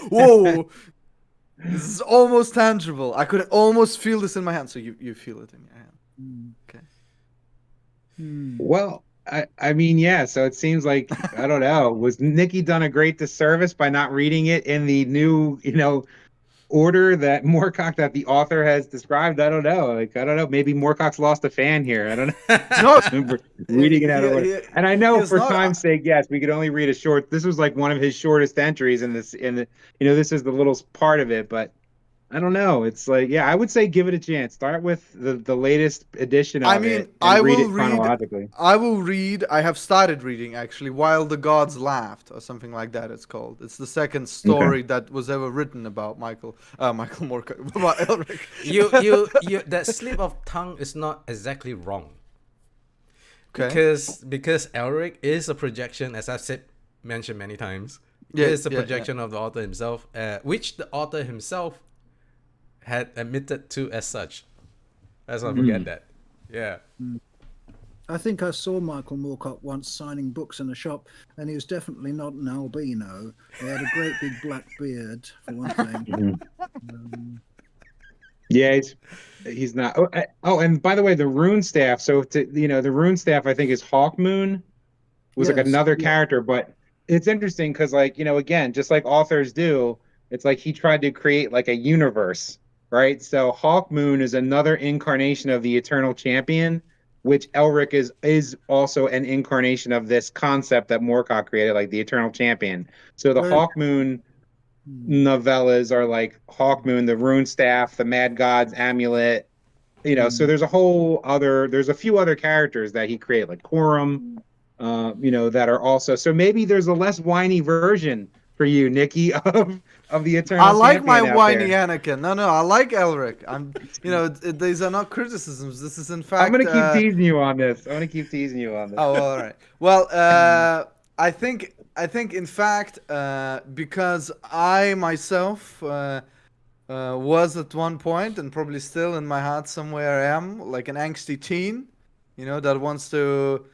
Whoa, this is almost tangible. I could almost feel this in my hand. So you feel it in your hand. mm, Okay. Well, I mean, yeah. So it seems like I don't know. Was Nikki done a great disservice by not reading it in the new, order that Moorcock that the author has described? I don't know. Like I don't know. Maybe Moorcock's lost a fan here. I don't know. No, Reading it out of order. And I know is for not- time's sake, yes, we could only read a short. This was like one of his shortest entries in this. This is the little part of it, but. I don't know. It's like, yeah, I would say give it a chance. Start with the latest edition of it and I read will it chronologically. I will read. I have started reading actually. While the Gods Laughed, or something like that. It's called. It's the second story that was ever written about Michael Moorcock, about Elric. you that slip of tongue is not exactly wrong. Okay. Because Elric is a projection, as I've mentioned many times. Yeah, It is a yeah, projection of the author himself, which the author himself had admitted to as such. Let's not forget that. Yeah. I think I saw Michael Moorcock once signing books in a shop, and he was definitely not an albino. He had a great big black beard, for one thing. Yeah, he's not. And by the way, the rune staff. So the rune staff, I think, is Hawkmoon. Was like Yes, another yeah. character, but it's interesting because, like, again, just like authors do, it's like he tried to create like a universe, right? So Hawkmoon is another incarnation of the Eternal Champion, which Elric is also an incarnation of this concept that Moorcock created, like the Eternal Champion. So the Very- Hawkmoon novellas are like Hawkmoon, the Rune Staff, the Mad God's Amulet. So there's a few other characters that he created, like Quorum, that are also. So maybe there's a less whiny version for you, Nikki, of the Eternal I like Champion my out whiny there. Anakin. No, I like Elric. I'm, these are not criticisms. This is in fact. I'm gonna keep teasing you on this. Oh, all right. Well, I think in fact, because I myself was at one point, and probably still in my heart somewhere, I am like an angsty teen, that wants to,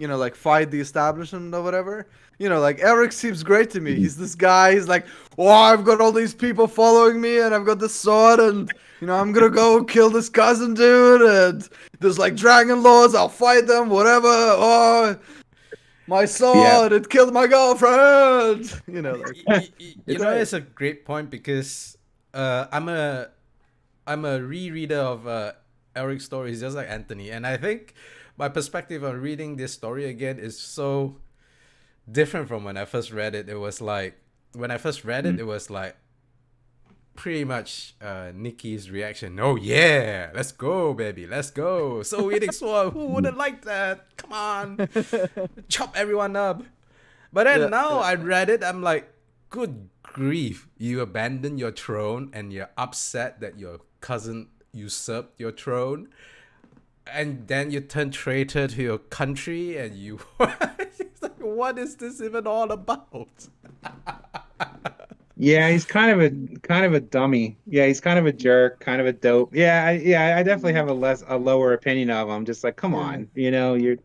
like fight the establishment or whatever. Like Elric seems great to me. He's this guy. He's like, oh, I've got all these people following me, and I've got this sword, and I'm gonna go kill this cousin dude, and there's like dragon lords. I'll fight them, whatever. Oh, my sword, it killed my girlfriend. Like, It's a great point because I'm a rereader of Elric's stories just like Anthony, and I think my perspective on reading this story again is so different from when I first read it. It was like it was like pretty much Nikki's reaction. Oh yeah, let's go, baby, let's go. So eating sword, who wouldn't like that? Come on, chop everyone up. But then I read it, I'm like, good grief, you abandon your throne and you're upset that your cousin usurped your throne, and then you turn traitor to your country, and you it's like, what is this even all about? Yeah, he's kind of a dummy. Yeah, he's kind of a jerk, kind of a dope. I definitely have a lower opinion of him. Just like, come on, you're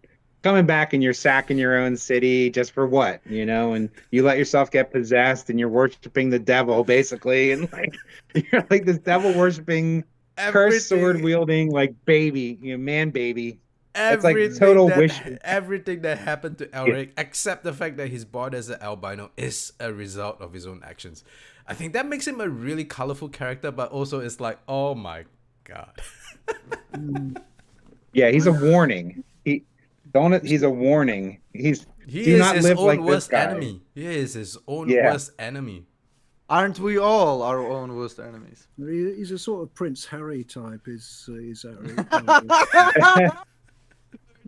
coming back and you're sacking your own city just for what, and you let yourself get possessed and you're worshiping the devil basically, and like you're like this devil worshiping, cursed sword wielding like baby, man baby. It's like total wish. Everything that happened to Elric, except the fact that he's born as an albino, is a result of his own actions. I think that makes him a really colorful character, but also it's like, oh my god. Yeah, he's a warning. He's a warning. He is his own worst enemy. He is his own worst enemy. Aren't we all our own worst enemies? He's a sort of Prince Harry type. Is Elric?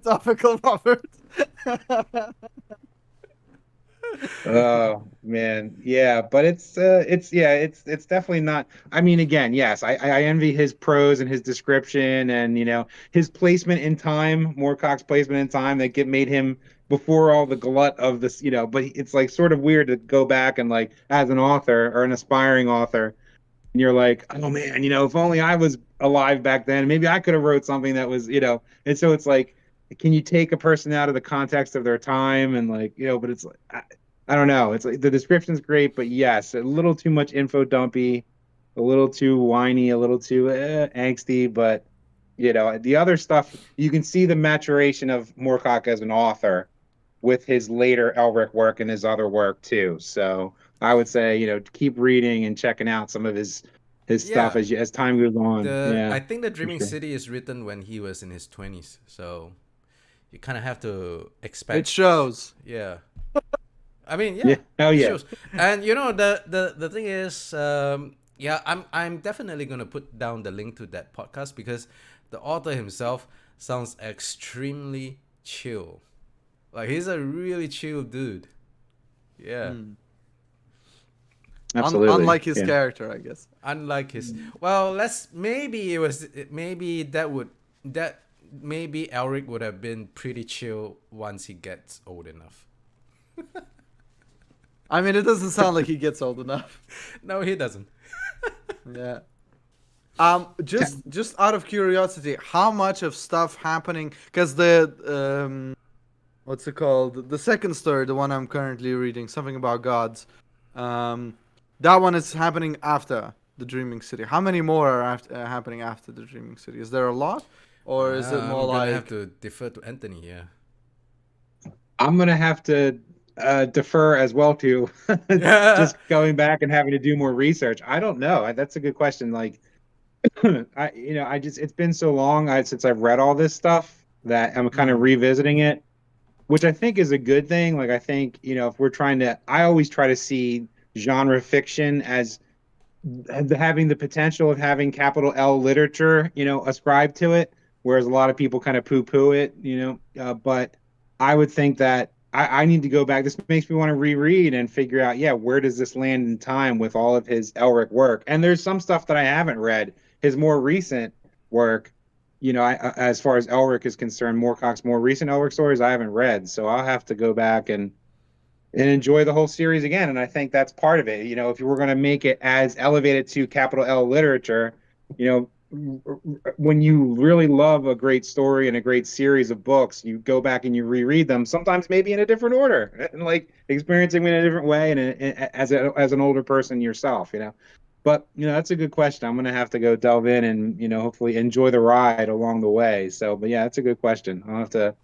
Topical, Robert. Oh man, yeah, but it's definitely not. I mean, again, yes, I envy his prose and his description, and his placement in time, Moorcock's placement in time that made him before all the glut of this, But it's like sort of weird to go back and like as an author or an aspiring author, and you're like, oh man, if only I was alive back then, maybe I could have wrote something that was, And so it's like, can you take a person out of the context of their time and like, but it's like, I don't know. It's like the description's great, but yes, a little too much info dumpy, a little too whiny, a little too angsty. But the other stuff, you can see the maturation of Moorcock as an author with his later Elric work and his other work too. So I would say, keep reading and checking out some of his stuff as time goes on. I think the Dreaming City is written when he was in his 20s, so you kind of have to expect. It shows. Yeah. I mean, yeah. Oh yeah. Shows. And the thing is, I'm definitely gonna put down the link to that podcast because the author himself sounds extremely chill. Like he's a really chill dude. Yeah. Absolutely. Unlike his character, I guess. Unlike his. Well, maybe Elric would have been pretty chill once he gets old enough. I mean, it doesn't sound like he gets old enough. No, he doesn't. Yeah. Just out of curiosity, how much of stuff happening? Because the what's it called? The second story, the one I'm currently reading, something about gods. That one is happening after the Dreaming City. How many more are happening after the Dreaming City? Is there a lot, or is it more like? I have to defer to Anthony here. I'm gonna have to defer as well to just going back and having to do more research. I don't know. That's a good question. Like, it's been so long since I've read all this stuff that I'm kind of revisiting it, which I think is a good thing. Like, I think, if we're I always try to see genre fiction as having the potential of having capital L literature, ascribed to it, whereas a lot of people kind of poo-poo it, but I would think that I need to go back. This makes me want to reread and figure out, where does this land in time with all of his Elric work? And there's some stuff that I haven't read. His more recent work, as far as Elric is concerned, Moorcock's more recent Elric stories I haven't read. So I'll have to go back and enjoy the whole series again. And I think that's part of it. If you were going to make it as elevated to capital L literature, when you really love a great story and a great series of books, you go back and you reread them, sometimes maybe in a different order, and like experiencing them in a different way, and as an older person yourself, you know. But that's a good question. I'm gonna have to go delve in and hopefully enjoy the ride along the way. So, but yeah, that's a good question. I'll have to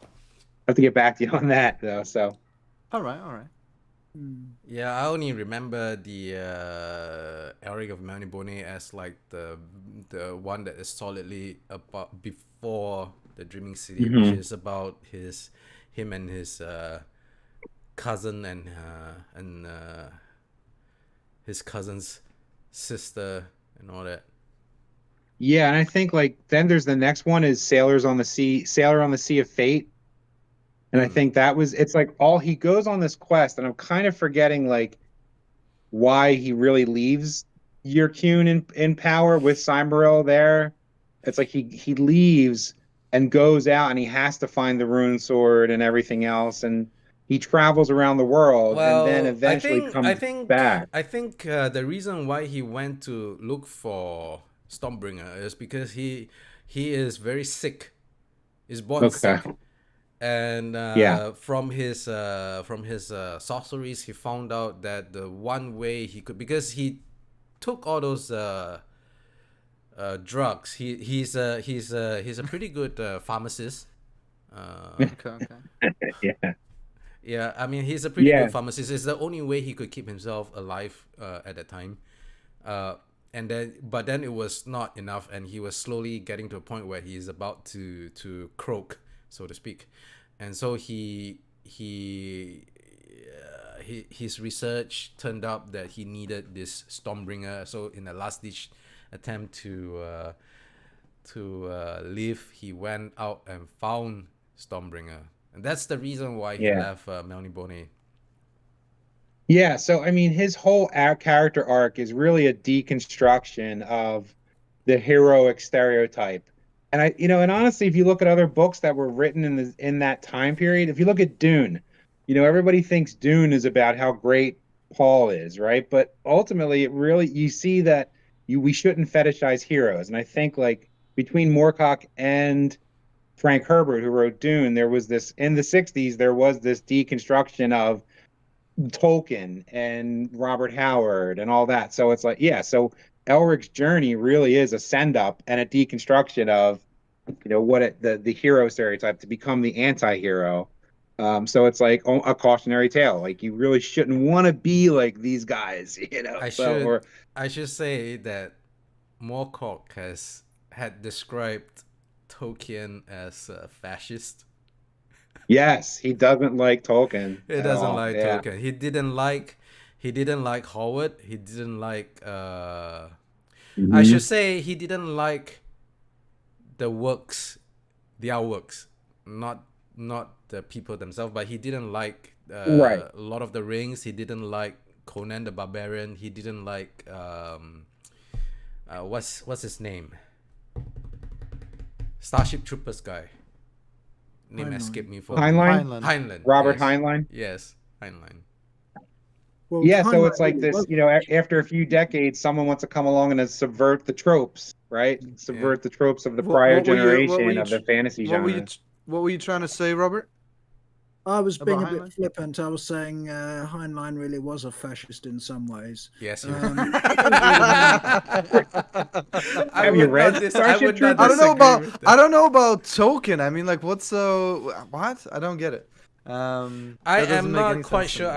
get back to you on that though. So, All right, all right. Yeah, I only remember the Elric of Melniboné as like the one that is solidly about before the Dreaming City, which is about him and his cousin and his cousin's sister and all that. yeah, and I think like then there's the next one is Sailor on the Sea of Fate. And I think it's like all he goes on this quest, and I'm kind of forgetting like why he really leaves Yurkun in power with Cymberil there. It's like he leaves and goes out and he has to find the rune sword and everything else, and he travels around the world and then Well, I eventually think I comes think back. I think the reason why he went to look for Stormbringer is because he is very sick. He's born Okay. sick, and Yeah. from his sorceries, he found out that the one way he could, because he took all those drugs. He's a pretty good pharmacist. Okay, okay. Yeah. Yeah, I mean, he's a pretty Yeah. good pharmacist. It's the only way he could keep himself alive at that time. But then it was not enough, and he was slowly getting to a point where he is about to croak, so to speak. And so his research turned out that he needed this Stormbringer. So in a last ditch attempt to live, he went out and found Stormbringer. And that's the reason why he Yeah. left Melniboné. Yeah, so I mean, his whole character arc is really a deconstruction of the heroic stereotype. And and honestly, if you look at other books that were written in that time period, if you look at Dune, everybody thinks Dune is about how great Paul is, right? But ultimately, you see that we shouldn't fetishize heroes. And I think like between Moorcock and Frank Herbert, who wrote Dune, there was this in the 60s, there was this deconstruction of Tolkien and Robert Howard and all that. So it's like, yeah, so Elric's journey really is a send up and a deconstruction of, what the hero stereotype to become the anti-hero. So it's like a cautionary tale. Like you really shouldn't want to be like these guys, I So should or I should say that Moorcock had described Tolkien as a fascist. yes, he doesn't like Tolkien He at doesn't all. like Yeah. Tolkien. He didn't like Howard. He didn't like I Mhm. should say he didn't like the works, their works, not the people themselves, but he didn't like Right. Lord of the Rings. He didn't like Conan the Barbarian. He didn't like what's his name? Starship Troopers guy. Name Heinlein. escaped me for Heinlein? Heinlein. Heinlein. Robert yes. Heinlein? Yes, Heinlein. Well, Yeah, so Heinlein it's like really this, was- after a few decades, someone wants to come along and subvert the tropes, right? Subvert the tropes of the prior What were generation you of the fantasy what were you genre. what were you trying to say, Robert? I was being a About bit Heinlein? flippant. I was saying Heinlein really was a fascist in some ways. Yes, you. I Have you would read not I Starship would not I don't know disagree about with I that. don't know about Tolkien. I mean, like, what's so what? I don't get it. I That doesn't am make any not quite sense to sure me.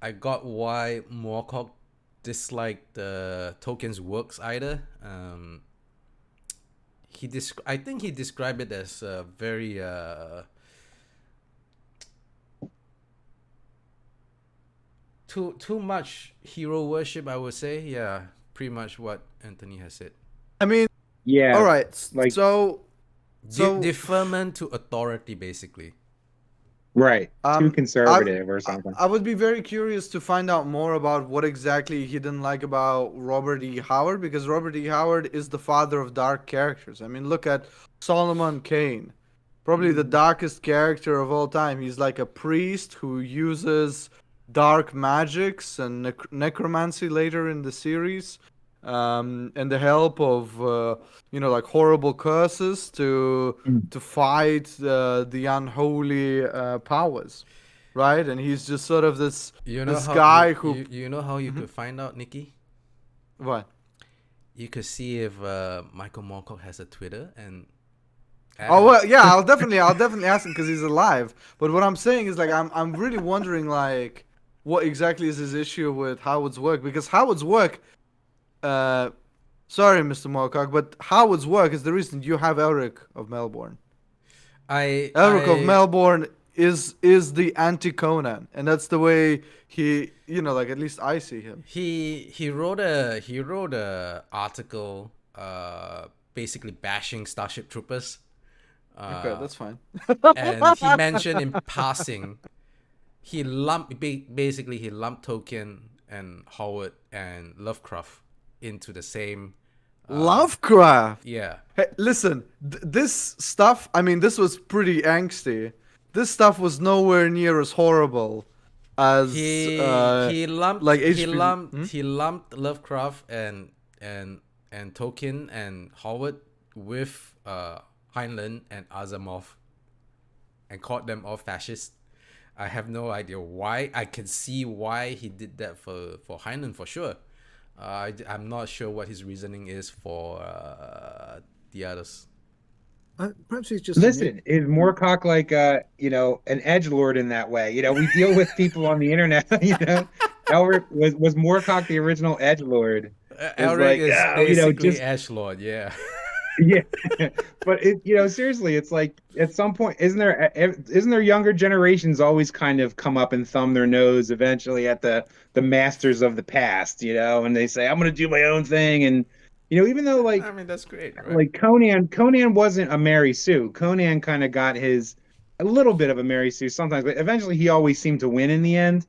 I got why Moorcock disliked Tolkien's works either. I think he described it as very too much hero worship, I would say. Yeah, pretty much what Anthony has said. I mean, Yeah, all right. like So Deferment to authority, basically. right, too I conservative or something. I would be very curious to find out more about what exactly he didn't like about Robert E. Howard, because Robert E. Howard is the father of dark characters. I mean, look at Solomon Kane, probably the darkest character of all time. He's like a priest who uses dark magics and necromancy later in the series. and the help of like horrible curses to fight the unholy powers, right? And he's just sort of this guy who you know how you could find out, Nikki? what? You could see if Michael Moorcock has a Twitter and. Oh well, yeah, I'll definitely ask him because he's alive. But what I'm saying is like I'm really wondering like what exactly is his issue with Howard's work, because Howard's work, sorry, Mr. Moorcock, but Howard's work is the reason you have Elric of Melbourne. Elric of Melbourne is the anti-Conan, and that's the way he, like at least I see him. He wrote a article basically bashing Starship Troopers. Okay, that's fine. And he mentioned in passing, he lumped Tolkien and Howard and Lovecraft into the same. Lovecraft. Yeah. Hey, listen, this stuff. I mean, this was pretty angsty. This stuff was nowhere near as horrible as he lumped Lovecraft and Tolkien and Howard with Heinlein and Asimov and called them all fascists. I have no idea why. I can see why he did that for Heinlein for sure. I'm not sure what his reasoning is for the others. Perhaps he's just listen. Is Moorcock like an edgelord in that way? We deal with people on the internet. Elric was Moorcock the original edgelord. Elric is basically edgelord. Yeah. Yeah, but seriously, it's like at some point, isn't there younger generations always kind of come up and thumb their nose eventually at the masters of the past, and they say, I'm going to do my own thing. And, even though like, I mean, that's great, right? Like Conan wasn't a Mary Sue. Conan kind of got a little bit of a Mary Sue sometimes, but eventually he always seemed to win in the end.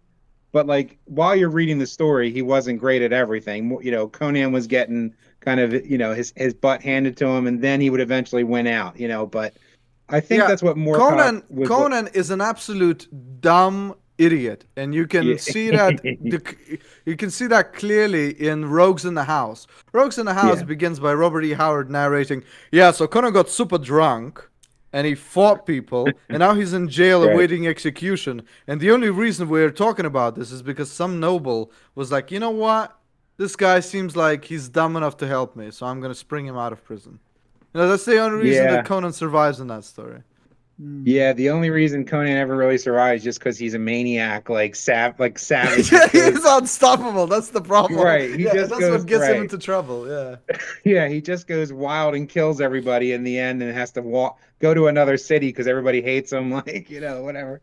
But like while you're reading the story, he wasn't great at everything. Conan was getting kind of his butt handed to him, and then he would eventually win out. But I think that's what Moorcock Conan is an absolute dumb idiot, and you can see that you can see that clearly in Rogues in the House. Rogues in the House begins by Robert E. Howard narrating, so Conan got super drunk and he fought people, and now he's in jail awaiting execution. And the only reason we're talking about this is because some noble was like, you know what? This guy seems like he's dumb enough to help me, so I'm going to spring him out of prison. That's the only reason that Conan survives in that story. Yeah, the only reason Conan ever really survives is just because he's a maniac, like savage. He's unstoppable. That's the problem. Right. That's what gets him into trouble. Yeah. Yeah, he just goes wild and kills everybody in the end, and has to go to another city because everybody hates him. Like whatever.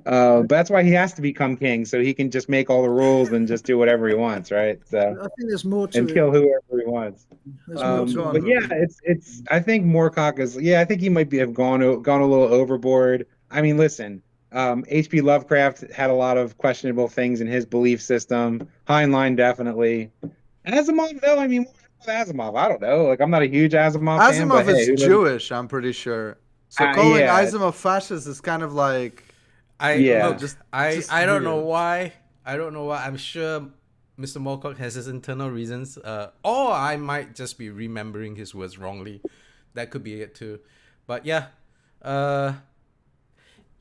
But that's why he has to become king, so he can just make all the rules and just do whatever he wants, right? So I think there's more to and it. kill whoever he wants. But yeah, it's. I think Moorcock is. Yeah, I think he might have gone a little overboard. I mean, listen, H.P. Lovecraft had a lot of questionable things in his belief system. Heinlein definitely. Asimov, though, I mean, Asimov, I don't know. Like, I'm not a huge Asimov fan. Asimov is Jewish, I'm pretty sure. So calling Asimov fascist is kind of like. I don't know why. I'm sure Mr. Moorcock has his internal reasons. Or I might just be remembering his words wrongly. That could be it too. But yeah.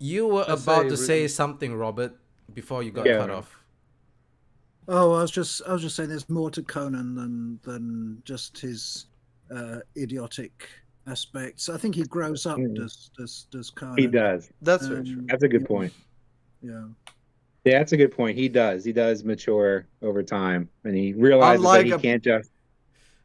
You were about to say something, Robert, before you got cut off. Oh, I was just saying there's more to Conan than just his idiotic aspects. I think he grows up. Does Conan? He does. That's very true. That's a good point. Yeah. Yeah, that's a good point. He does. He does mature over time, and he realizes that he can't just.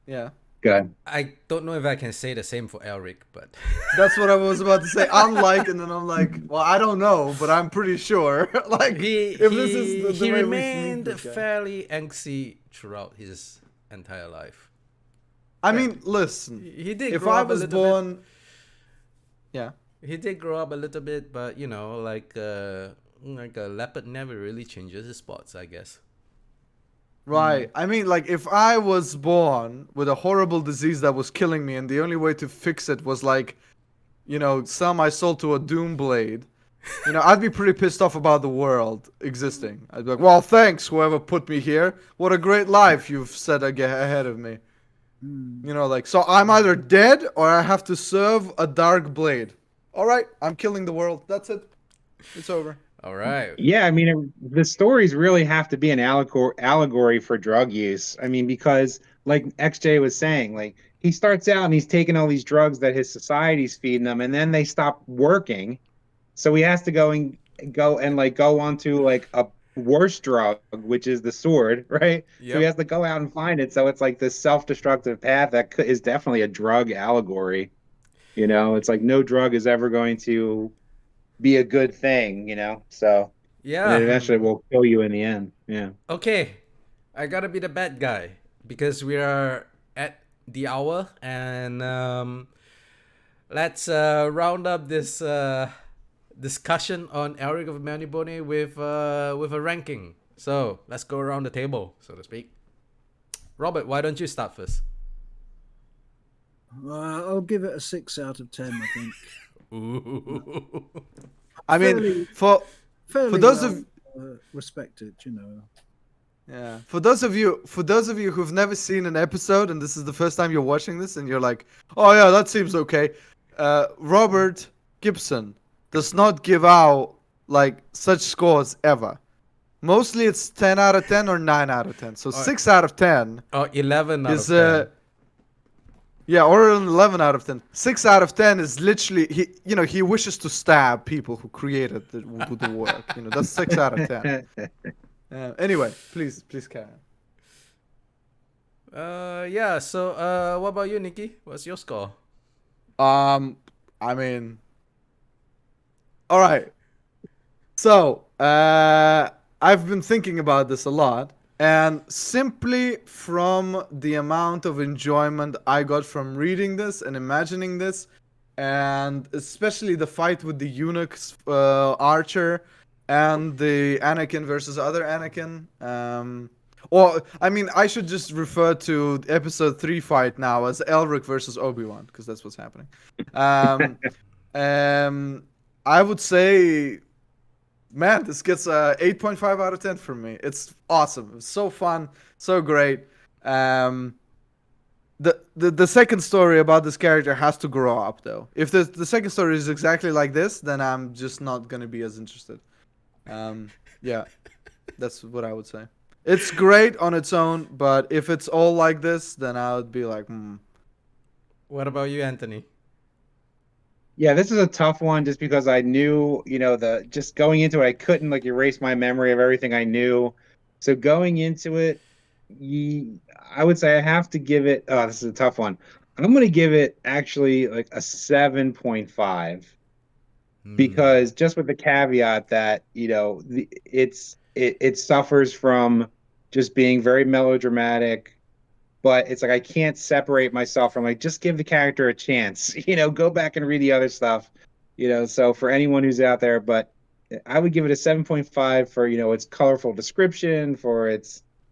Yeah. Good. I don't know if I can say the same for Elric, but that's what I was about to say. Unlike, and then I'm like, well, I don't know, but I'm pretty sure. Like, he remained fairly angsty throughout his entire life. I mean, listen. He did. If I was born, he did grow up a little bit, but like a leopard never really changes his spots, I guess. Right. I mean, like, if I was born with a horrible disease that was killing me, and the only way to fix it was, like, sell my soul to a doom blade, You know, I'd be pretty pissed off about the world existing. I'd be like, well, thanks, whoever put me here. What a great life you've set ahead of me. You know, like, so I'm either dead or I have to serve a dark blade. All right, I'm killing the world. That's it. It's over. All right. Yeah, I mean, the stories really have to be an allegory for drug use. I mean, because like XJ was saying, like he starts out and he's taking all these drugs that his society's feeding him, and then they stop working. So he has to go onto like a worse drug, which is the sword, right? So he Yep. has to go out and find it. So it's like this self-destructive path that is definitely a drug allegory. You know, it's like no drug is ever going to be a good thing, you know? So, and it Yeah. eventually will kill you in the end. Yeah. Okay. I gotta be the bad guy because we are at the hour, and let's round up this discussion on Elric of Melniboné with a ranking. So let's go around the table, so to speak. Robert, why don't you start first? I'll give it a 6 out of 10. I think. Ooh. I mean, Fairly- for Fairly those well, of respected, you know. yeah, for those of you who've never seen an episode and this is the first time you're watching this and you're like, oh yeah, that seems okay. Robert Gibson does not give out like such scores ever. Mostly it's 10 out of 10 or 9 out of 10. So 6 out of 10 Oh, 11 out is of 10. yeah, or an 11 out of 10. 6 out of 10 is literally he wishes to stab people who created the work. You know, that's 6 out of 10. Anyway, please carry on. Yeah, so what about you, Nikki? What's your score? I mean, all right. So, I've been thinking about this a lot, and simply from the amount of enjoyment I got from reading this and imagining this, and especially the fight with the eunuch's archer and the Anakin versus other Anakin. Or I mean, I should just refer to episode 3 fight now as Elric versus Obi-Wan because that's what's happening. Um, I would say, man, this gets a 8.5 out of 10 from me. It's awesome. It's so fun, so great. The second story about this character has to grow up though. If the second story is exactly like this, then I'm just not gonna be as interested. Yeah, that's what I would say. It's great on its own, but if it's all like this, then I would be like, What about you, Anthony? Yeah, this is a tough one just because I knew, you know, just going into it, I couldn't like erase my memory of everything I knew. So going into it, I would say I have to give it, oh, this is a tough one. I'm going to give it actually like a 7.5 because just with the caveat that, you know, it suffers from just being very melodramatic, but it's like I can't separate myself from like just give the character a chance, you know, go back and read the other stuff, you know. So for anyone who's out there, but I would give it a 7.5 for, you know, its colorful description, for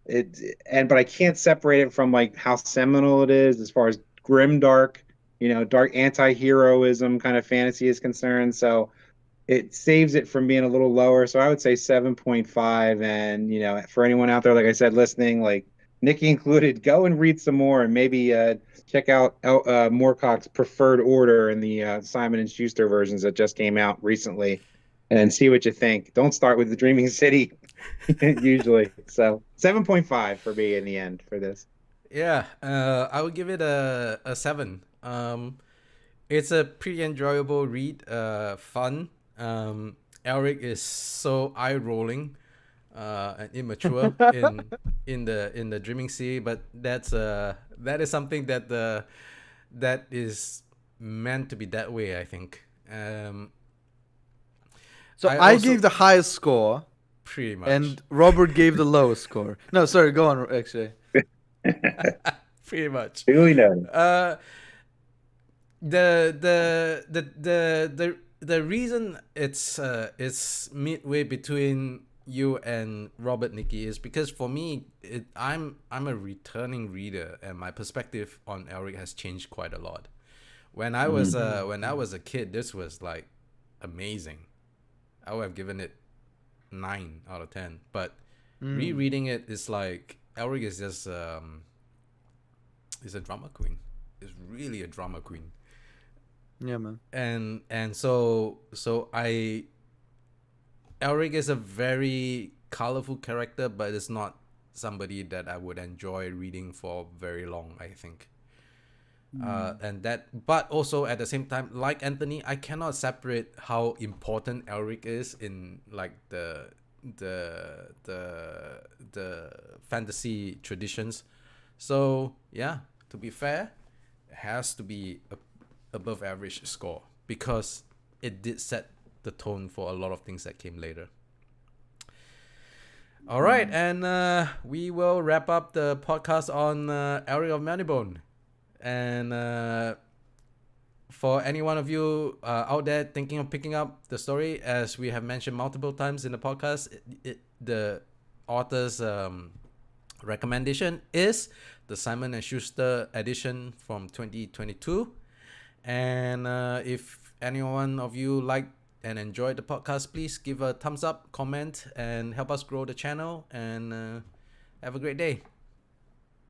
but I can't separate it from like how seminal it is as far as grim dark, you know, dark anti-heroism kind of fantasy is concerned. So it saves it from being a little lower. So I would say 7.5. And, you know, for anyone out there, like I said, listening, like Nikki included, go and read some more and maybe check out Moorcock's Preferred Order and the Simon and Schuster versions that just came out recently and see what you think. Don't start with the Dreaming City usually. So 7.5 for me in the end for this. Yeah, I would give it a 7. It's a pretty enjoyable read, fun. Elric is so eye rolling, and immature in the Dreaming Sea, but that is something that is meant to be that way, I think. So I I also- gave the highest score, pretty much, and Robert gave the lowest score. No, sorry, go on, actually. pretty much. Duly noted. The reason it's midway between you and Robert, Nikki, is because for me I'm a returning reader and my perspective on Elric has changed quite a lot. When I was a kid, this was like amazing. I would have given it 9 out of 10. But Mm. rereading it is like Elric is just is a drama queen. Is really a drama queen. Yeah, man. And so Elric is a very colorful character, but it's not somebody that I would enjoy reading for very long, I think. But also at the same time, like Anthony, I cannot separate how important Elric is in like the fantasy traditions. So yeah, to be fair, it has to be a above average score because it did set the tone for a lot of things that came later. All right, and we will wrap up the podcast on Elric of Melniboné. And for any one of you out there thinking of picking up the story, as we have mentioned multiple times in the podcast, the author's recommendation is the Simon & Schuster edition from 2022. And if any one of you liked and enjoyed the podcast, please give a thumbs up, comment, and help us grow the channel. And have a great day.